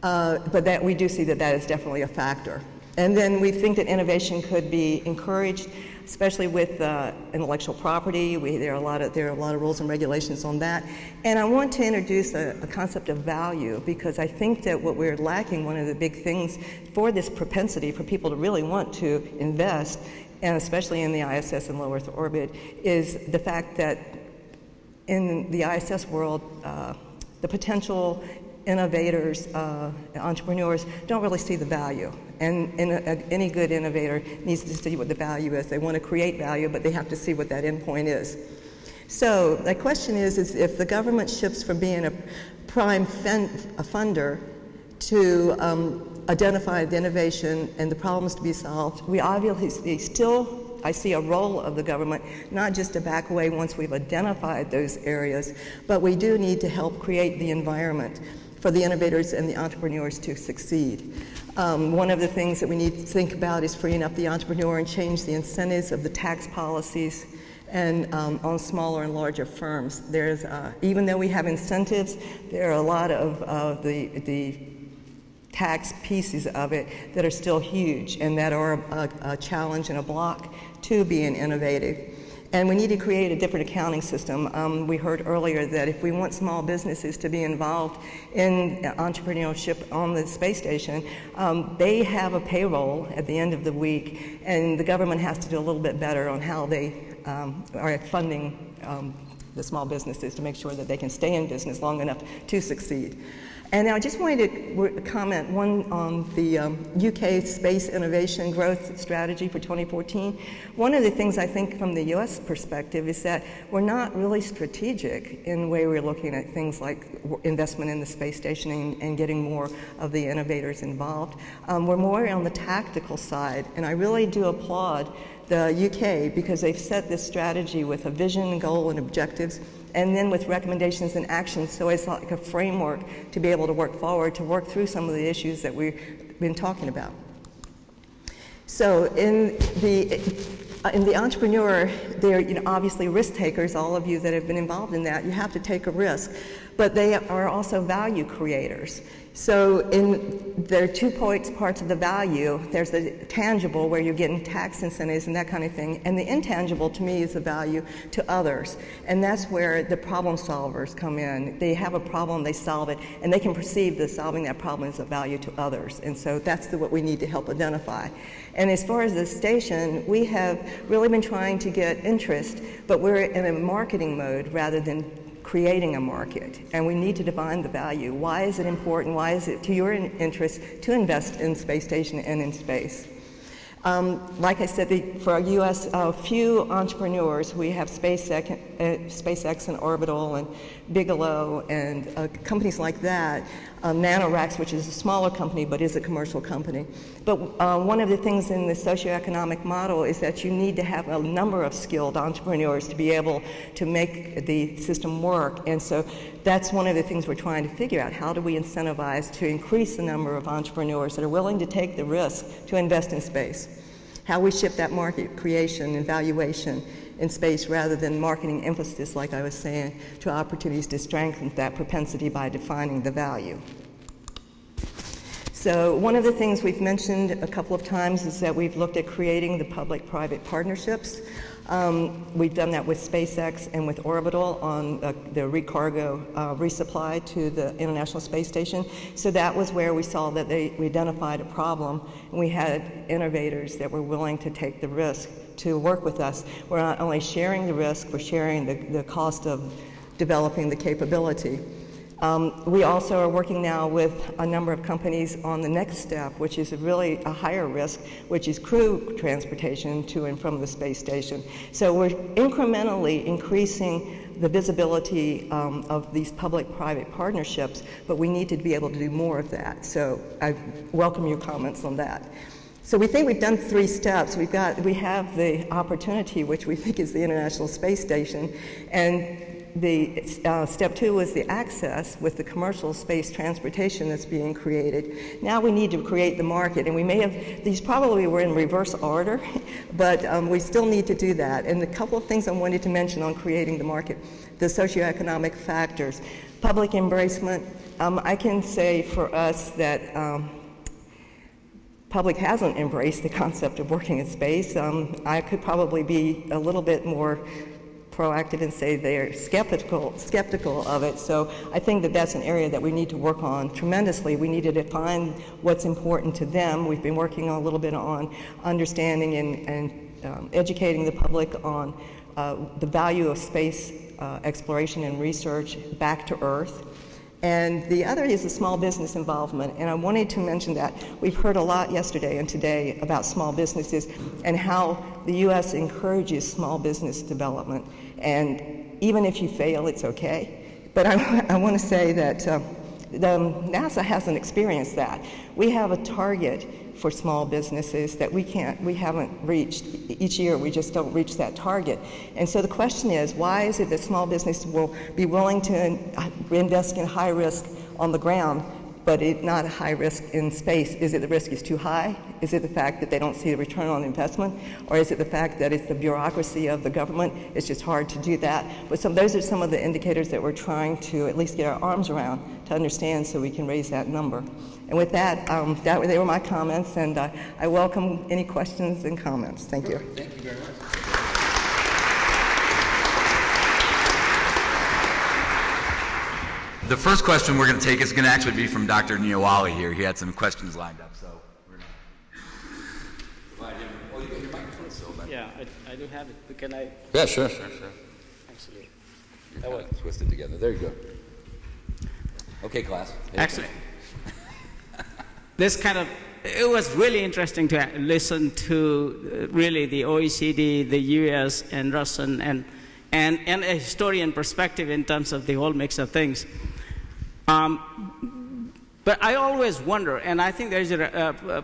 But that we do see that is definitely a factor. And then we think that innovation could be encouraged, especially with intellectual property. There are a lot of rules and regulations on that. And I want to introduce a concept of value, because I think that what we're lacking, one of the big things for this propensity for people to really want to invest, and especially in the ISS and low Earth orbit, is the fact that in the ISS world, the potential innovators, entrepreneurs don't really see the value. And any good innovator needs to see what the value is. They want to create value, but they have to see what that endpoint is. So the question is if the government shifts from being a prime funder to identify the innovation and the problems to be solved, we obviously still, I see a role of the government, not just to back away once we've identified those areas, but we do need to help create the environment for the innovators and the entrepreneurs to succeed. One of the things that we need to think about is freeing up the entrepreneur and change the incentives of the tax policies and on smaller and larger firms. There's, even though we have incentives, there are a lot of the tax pieces of it that are still huge and that are a challenge and a block to being innovative. And we need to create a different accounting system. We heard earlier that if we want small businesses to be involved in entrepreneurship on the space station, they have a payroll at the end of the week, and the government has to do a little bit better on how they are funding the small businesses to make sure that they can stay in business long enough to succeed. And I just wanted to comment on the UK Space Innovation Growth Strategy for 2014. One of the things I think from the US perspective is that we're not really strategic in the way we're looking at things like investment in the space station and getting more of the innovators involved. We're more on the tactical side, and I really do applaud the UK because they've set this strategy with a vision, goal, and objectives, and then with recommendations and actions, so it's like a framework to be able to work forward, to work through some of the issues that we've been talking about. So in the entrepreneur, they're obviously risk takers, all of you that have been involved in that, you have to take a risk, but they are also value creators. So there are two parts of the value. There's the tangible, where you're getting tax incentives and that kind of thing, and the intangible, to me, is the value to others. And that's where the problem solvers come in. They have a problem, they solve it, and they can perceive that solving that problem is of value to others. And so that's what we need to help identify. And as far as the station, we have really been trying to get interest, but we're in a marketing mode rather than creating a market, and we need to define the value. Why is it important? Why is it to your interest to invest in space station and in space? Like I said, for our U.S. Few entrepreneurs, we have SpaceX and Orbital and Bigelow and companies like that. NanoRacks, which is a smaller company but is a commercial company. But one of the things in the socioeconomic model is that you need to have a number of skilled entrepreneurs to be able to make the system work. And so that's one of the things we're trying to figure out. How do we incentivize to increase the number of entrepreneurs that are willing to take the risk to invest in space? How we shift that market creation and valuation in space rather than marketing emphasis, like I was saying, to opportunities to strengthen that propensity by defining the value. So one of the things we've mentioned a couple of times is that we've looked at creating the public-private partnerships. We've done that with SpaceX and with Orbital on the recargo resupply to the International Space Station. So that was where we saw that we identified a problem, and we had innovators that were willing to take the risk to work with us. We're not only sharing the risk, we're sharing the cost of developing the capability. We also are working now with a number of companies on the next step, which is really a higher risk, which is crew transportation to and from the space station. So we're incrementally increasing the visibility of these public-private partnerships, but we need to be able to do more of that. So I welcome your comments on that. So we think we've done 3 steps. We have the opportunity, which we think is the International Space Station, and the step 2 was the access with the commercial space transportation that's being created. Now we need to create the market, and we may have, these probably were in reverse order, but we still need to do that. And a couple of things I wanted to mention on creating the market: the socioeconomic factors, public embracement. I can say for us that public hasn't embraced the concept of working in space. I could probably be a little bit more proactive and say they're skeptical of it. So I think that that's an area that we need to work on tremendously. We need to define what's important to them. We've been working a little bit on understanding and educating the public on the value of space exploration and research back to Earth. And the other is the small business involvement, and I wanted to mention that. We've heard a lot yesterday and today about small businesses and how the U.S. encourages small business development. And even if you fail, it's okay. But I want to say that NASA hasn't experienced that. We have a target for small businesses that we haven't reached. Each year we just don't reach that target. And so the question is, why is it that small businesses will be willing to invest in high risk on the ground, but not high risk in space? Is it the risk is too high? Is it the fact that they don't see a return on investment? Or is it the fact that it's the bureaucracy of the government? It's just hard to do that. But those are some of the indicators that we're trying to at least get our arms around to understand so we can raise that number. And with that, they were my comments, and I welcome any questions and comments. Thank you. Thank you very much. The first question we're going to take is going to actually be from Dr. Niawali here. He had some questions lined up, so we're going to provide him. Oh, you got your microphone still, but... Yeah, I do have it. Can I? Yeah, sure. Actually, You're kind of twisted together. There you go. Okay, class. Actually, it was really interesting to listen to really the OECD, the US, and Russian, and a historian perspective in terms of the whole mix of things. But I always wonder, and I think there's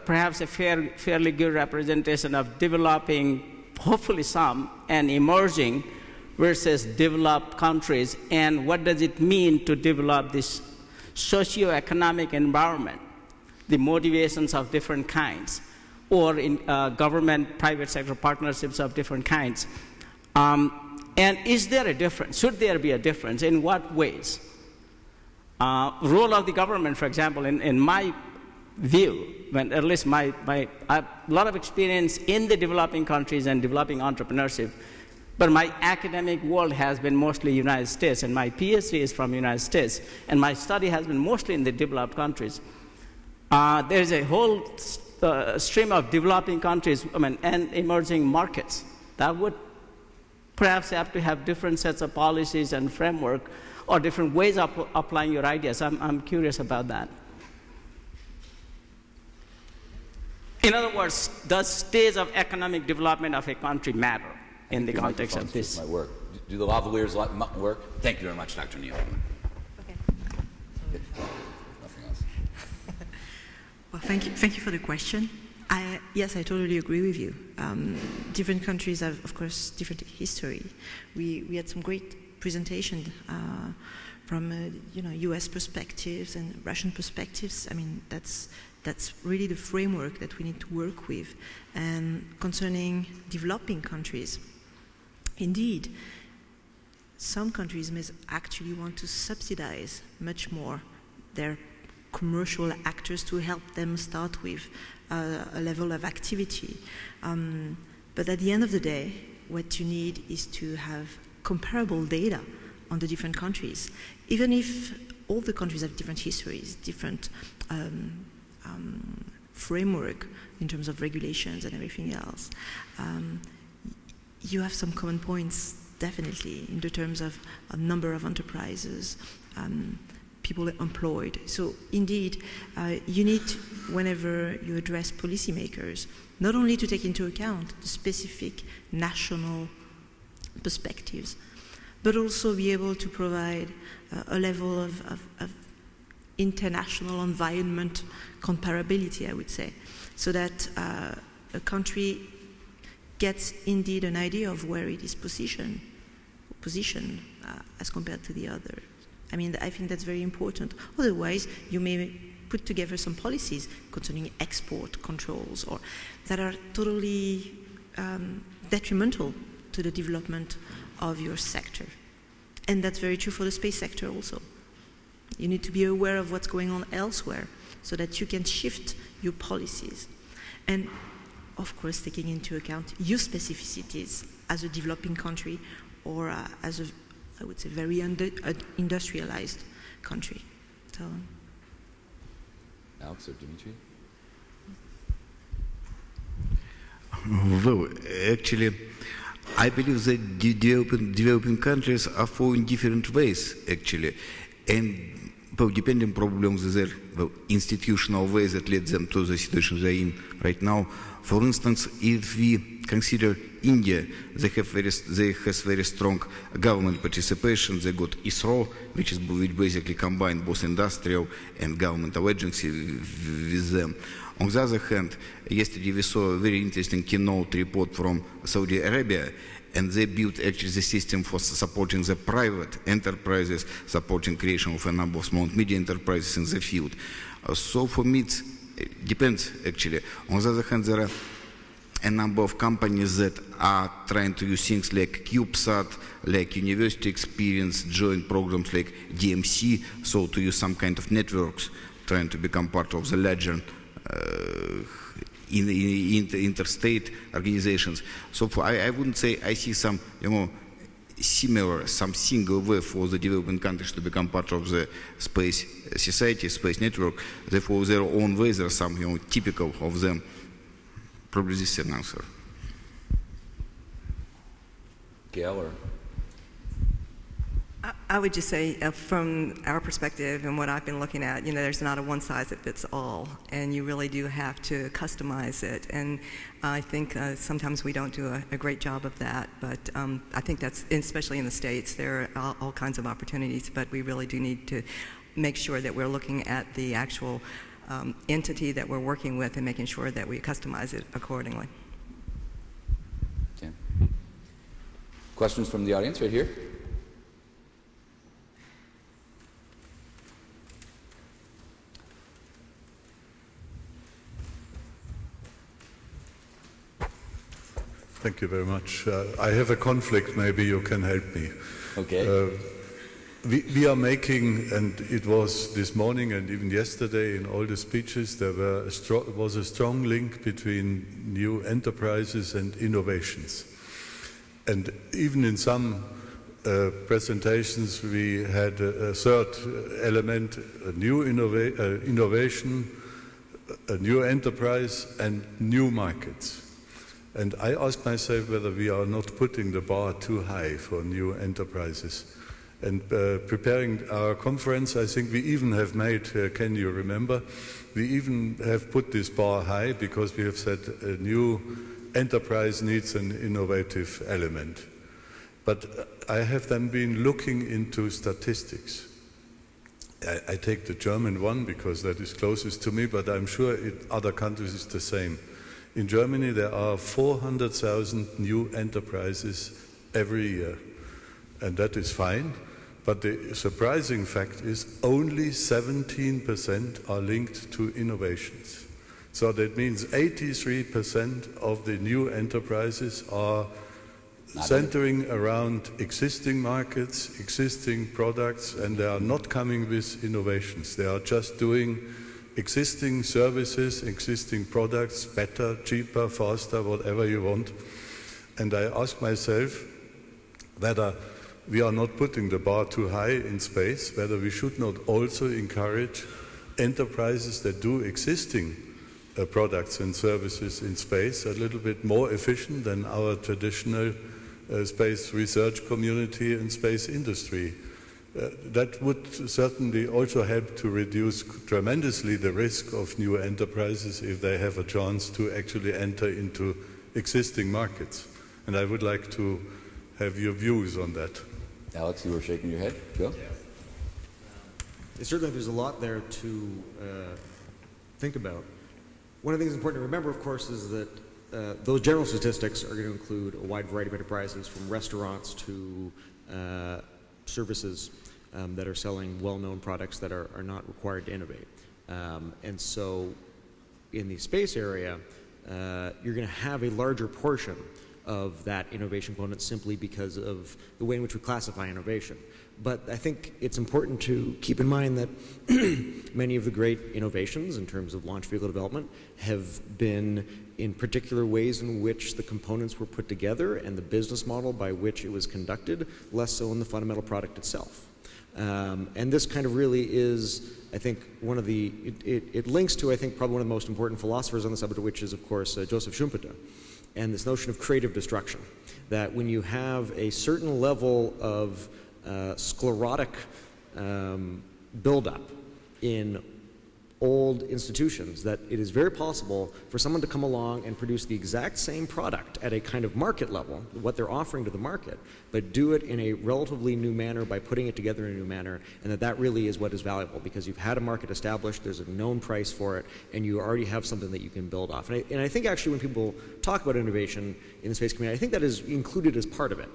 perhaps a fairly good representation of developing, hopefully some, and emerging versus developed countries, and what does it mean to develop this socioeconomic environment, the motivations of different kinds, or in government-private sector partnerships of different kinds. And is there a difference? Should there be a difference? In what ways? Role of the government, for example, in my view, at least I have a lot of experience in the developing countries and developing entrepreneurship, but my academic world has been mostly United States, and my PhD is from United States, and my study has been mostly in the developed countries. There's a whole stream of developing countries, and emerging markets that would perhaps have to have different sets of policies and framework, or different ways of applying your ideas. I'm curious about that. In other words, does stage of economic development of a country matter in the context of this? Might work. Do the lavaliers work? Thank you very much, Dr. Neal. Okay. Nothing else. Well, thank you for the question. Yes, I totally agree with you. Different countries have, of course, different history. We had some great presentation from U.S. perspectives and Russian perspectives. I mean, that's really the framework that we need to work with. And concerning developing countries, indeed, some countries may actually want to subsidize much more their commercial actors to help them start with a level of activity. But at the end of the day, what you need is to have comparable data on the different countries. Even if all the countries have different histories, different framework in terms of regulations and everything else, you have some common points, definitely, in the terms of a number of enterprises, people employed. So indeed, you need, whenever you address policymakers, not only to take into account the specific national perspectives, but also be able to provide a level of international environment comparability, I would say, so that a country gets indeed an idea of where it is positioned as compared to the other. I mean, I think that's very important. Otherwise, you may put together some policies concerning export controls or that are totally detrimental to the development of your sector. And that's very true for the space sector also. You need to be aware of what's going on elsewhere so that you can shift your policies. And of course, taking into account your specificities as a developing country or as a, I would say, very industrialized country. So, Alex or Dimitri? Well, actually, I believe that developing countries are following different ways, actually. And depending probably on the institutional ways that led them to the situation they're in right now. For instance, if we consider India, they have very strong government participation. They got ISRO, which basically combined both industrial and governmental agency with them. On the other hand, yesterday we saw a very interesting keynote report from Saudi Arabia, and they built actually the system for supporting the private enterprises, supporting creation of a number of small and medium enterprises in the field. So for me, it depends actually. On the other hand, there are a number of companies that are trying to use things like CubeSat, like university experience, joint programs like DMC, so to use some kind of networks, trying to become part of the larger interstate organizations. So I wouldn't say I see some, similar, some single way for the developing countries to become part of the space society, space network. Therefore, their own ways are some, typical of them. Probably this is an answer. Gail, or? I would just say, from our perspective and what I've been looking at, there's not a one size that fits all, and you really do have to customize it. And I think sometimes we don't do a great job of that, but I think that's, especially in the States, there are all kinds of opportunities, but we really do need to make sure that we're looking at the actual entity that we're working with and making sure that we customize it accordingly. Okay. Questions from the audience right here? Thank you very much. I have a conflict, maybe you can help me. Okay. We are making, and it was this morning and even yesterday in all the speeches, there was a strong link between new enterprises and innovations. And even in some presentations we had a third element, a new innovation, a new enterprise and new markets. And I ask myself whether we are not putting the bar too high for new enterprises. And preparing our conference, I think we even have made, can you remember, we even have put this bar high because we have said a new enterprise needs an innovative element. But I have then been looking into statistics. I take the German one because that is closest to me, but I'm sure in other countries it's the same. In Germany there are 400,000 new enterprises every year, and that is fine. But the surprising fact is only 17% are linked to innovations. So that means 83% of the new enterprises are centering around existing markets, existing products, and they are not coming with innovations. They are just doing existing services, existing products, better, cheaper, faster, whatever you want. And I ask myself whether we are not putting the bar too high in space, whether we should not also encourage enterprises that do existing products and services in space a little bit more efficient than our traditional space research community and space industry. That would certainly also help to reduce tremendously the risk of new enterprises if they have a chance to actually enter into existing markets. And I would like to have your views on that. Alex, you were shaking your head. Go. Certainly there's a lot there to think about. One of the things important to remember, of course, is that those general statistics are going to include a wide variety of enterprises, from restaurants to services that are selling well-known products that are not required to innovate. And so in the space area, you're going to have a larger portion of that innovation component simply because of the way in which we classify innovation. But I think it's important to keep in mind that many of the great innovations in terms of launch vehicle development have been in particular ways in which the components were put together and the business model by which it was conducted, less so in the fundamental product itself. And this kind of really is, I think, one of the, it links to, I think, probably one of the most important philosophers on the subject, which is, of course, Joseph Schumpeter, and this notion of creative destruction, that when you have a certain level of sclerotic buildup in old institutions that it is very possible for someone to come along and produce the exact same product at a kind of market level, what they're offering to the market, but do it in a relatively new manner by putting it together in a new manner, and that really is what is valuable because you've had a market established, there's a known price for it, and you already have something that you can build off. And I think actually when people talk about innovation in the space community, I think that is included as part of it.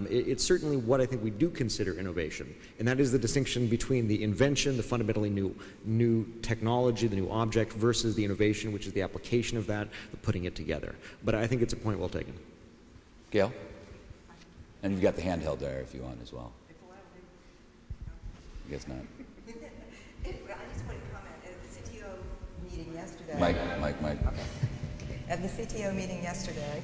It's certainly what I think we do consider innovation, and that is the distinction between the invention, the fundamentally new technology, the new object, versus the innovation, which is the application of that, the putting it together. But I think it's a point well taken. Gail? And you've got the handheld there if you want as well. I guess not. I just want to comment. At the CTO meeting yesterday. Mike. Okay. At the CTO meeting yesterday,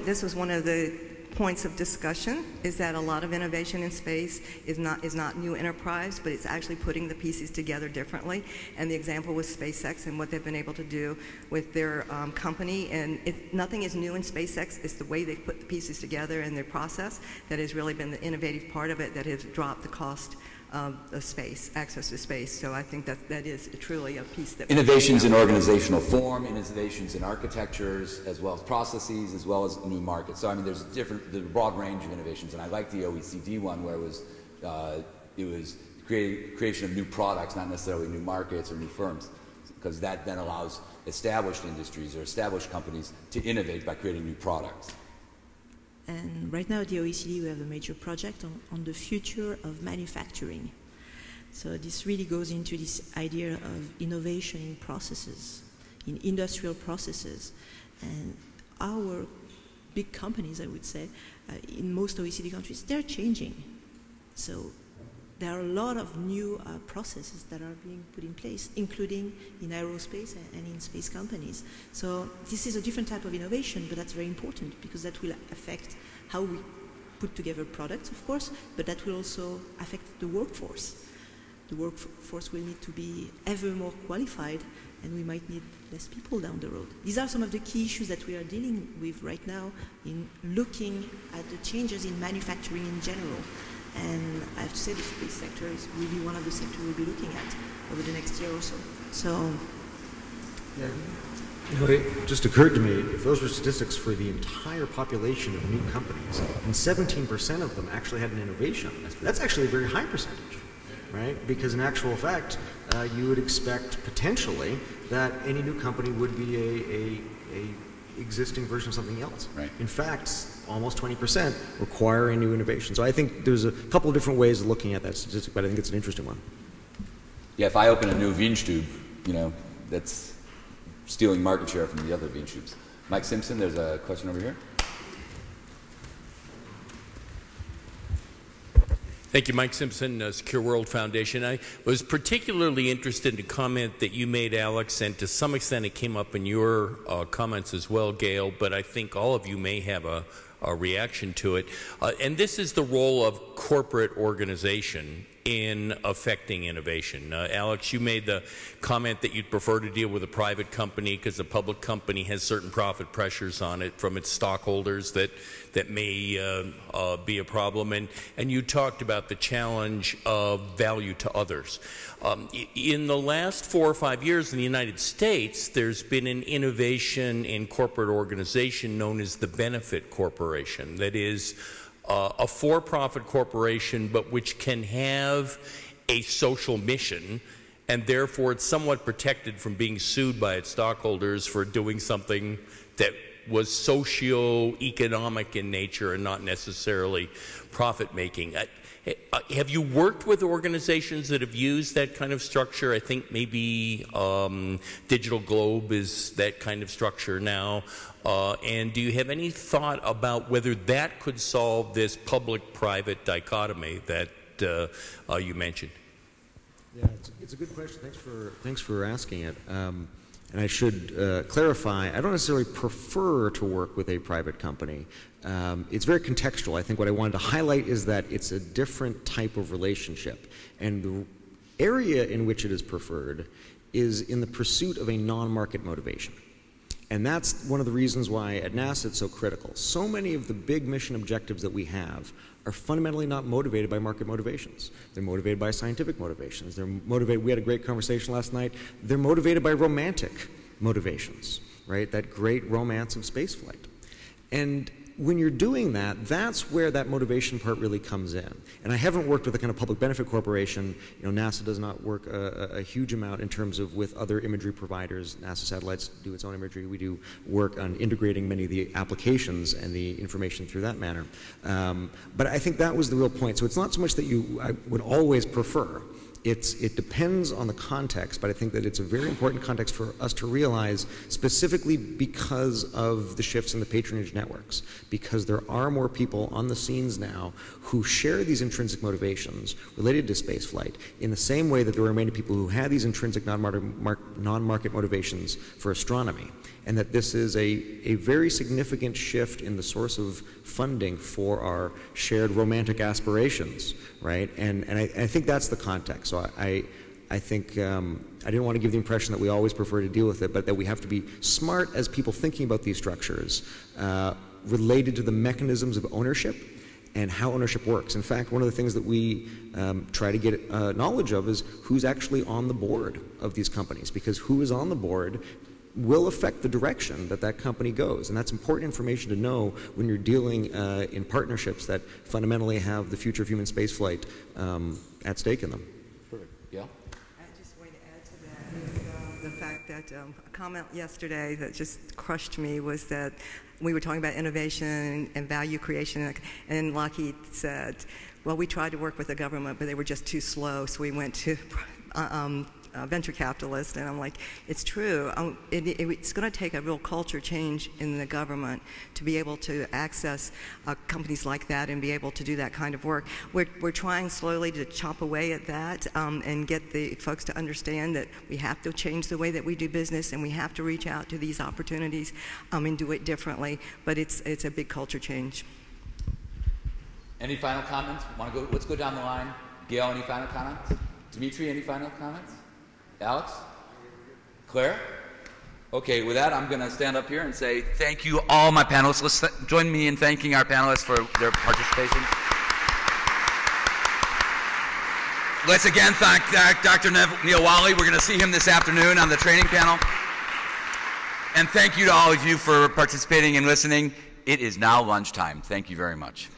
this was one of the points of discussion, is that a lot of innovation in space is not new enterprise, but it's actually putting the pieces together differently. And the example was SpaceX and what they've been able to do with their company. And nothing is new in SpaceX. It's the way they've put the pieces together and their process that has really been the innovative part of it that has dropped the cost of space, access to space. So I think that is truly a piece that... Innovations in organizational form, innovations in architectures, as well as processes, as well as new markets. So I mean, there's a broad range of innovations, and I like the OECD one where it was creation of new products, not necessarily new markets or new firms, because that then allows established industries or established companies to innovate by creating new products. And right now at the OECD we have a major project on the future of manufacturing. So this really goes into this idea of innovation in processes, in industrial processes. And our big companies, I would say, in most OECD countries, they're changing. So there are a lot of new processes that are being put in place, including in aerospace and in space companies. So this is a different type of innovation, but that's very important because that will affect how we put together products, of course, but that will also affect the workforce. The workforce will need to be ever more qualified, and we might need less people down the road. These are some of the key issues that we are dealing with right now in looking at the changes in manufacturing in general. And I have to say the space sector is really one of the sectors we'll be looking at over the next year or so. So, yeah. You know, it just occurred to me, if those were statistics for the entire population of new companies, and 17% of them actually had an innovation, that's actually a very high percentage, right? Because in actual fact, you would expect potentially that any new company would be a existing version of something else. Right. In fact, almost 20% require a new innovation. So I think there's a couple of different ways of looking at that statistic, but I think it's an interesting one. Yeah, if I open a new Weinstube, you know, that's stealing market share from the other Weinstubes. Mike Simpson, there's a question over here. Thank you, Mike Simpson, Secure World Foundation. I was particularly interested in a comment that you made, Alex, and to some extent it came up in your comments as well, Gail, but I think all of you may have a reaction to it. And this is the role of corporate organization in affecting innovation. Alex, you made the comment that you'd prefer to deal with a private company because a public company has certain profit pressures on it from its stockholders that may be a problem. And you talked about the challenge of value to others. In the last 4 or 5 years in the United States, there's been an innovation in corporate organization known as the benefit corporation. That is, a for-profit corporation, but which can have a social mission, and therefore it's somewhat protected from being sued by its stockholders for doing something that was socio-economic in nature and not necessarily profit-making. Have you worked with organizations that have used that kind of structure? I think maybe Digital Globe is that kind of structure now. And do you have any thought about whether that could solve this public-private dichotomy that you mentioned? Yeah, it's a good question. Thanks for asking it. And I should clarify, I don't necessarily prefer to work with a private company. It's very contextual. I think what I wanted to highlight is that it's a different type of relationship. And the area in which it is preferred is in the pursuit of a non-market motivation. And that's one of the reasons why at NASA it's so critical. So many of the big mission objectives that we have are fundamentally not motivated by market motivations. They're motivated by scientific motivations. They're motivated, we had a great conversation last night, they're motivated by romantic motivations, right? That great romance of spaceflight. And when you're doing that, that's where that motivation part really comes in. And I haven't worked with a kind of public benefit corporation. You know, NASA does not work a huge amount in terms of with other imagery providers. NASA satellites do its own imagery. We do work on integrating many of the applications and the information through that manner. But I think that was the real point. So it's not so much that I would always prefer. It depends on the context, but I think that it's a very important context for us to realize, specifically because of the shifts in the patronage networks, because there are more people on the scenes now who share these intrinsic motivations related to spaceflight in the same way that there were many people who had these intrinsic non-market motivations for astronomy, and that this is a very significant shift in the source of funding for our shared romantic aspirations, right? And I think that's the context. So I think I didn't want to give the impression that we always prefer to deal with it, but that we have to be smart as people thinking about these structures related to the mechanisms of ownership and how ownership works. In fact, one of the things that we try to get knowledge of is who's actually on the board of these companies, because who is on the board will affect the direction that that company goes. And that's important information to know when you're dealing in partnerships that fundamentally have the future of human spaceflight at stake in them. Perfect. Yeah? I just want to add to that is the fact that a comment yesterday that just crushed me was that we were talking about innovation and value creation, and Lockheed said, well, we tried to work with the government, but they were just too slow, so we went to venture capitalists, and I'm like, it's true. It's going to take a real culture change in the government to be able to access companies like that and be able to do that kind of work. We're trying slowly to chop away at that and get the folks to understand that we have to change the way that we do business, and we have to reach out to these opportunities and do it differently. But it's a big culture change. Any final comments? Want to go? Let's go down the line. Gail, any final comments? Dimitri, any final comments? Alex? Claire? Okay, with that, I'm going to stand up here and say thank you all my panelists. Let's join me in thanking our panelists for their participation. Let's again thank Dr. Neil Wally. We're going to see him this afternoon on the training panel. And thank you to all of you for participating and listening. It is now lunchtime. Thank you very much.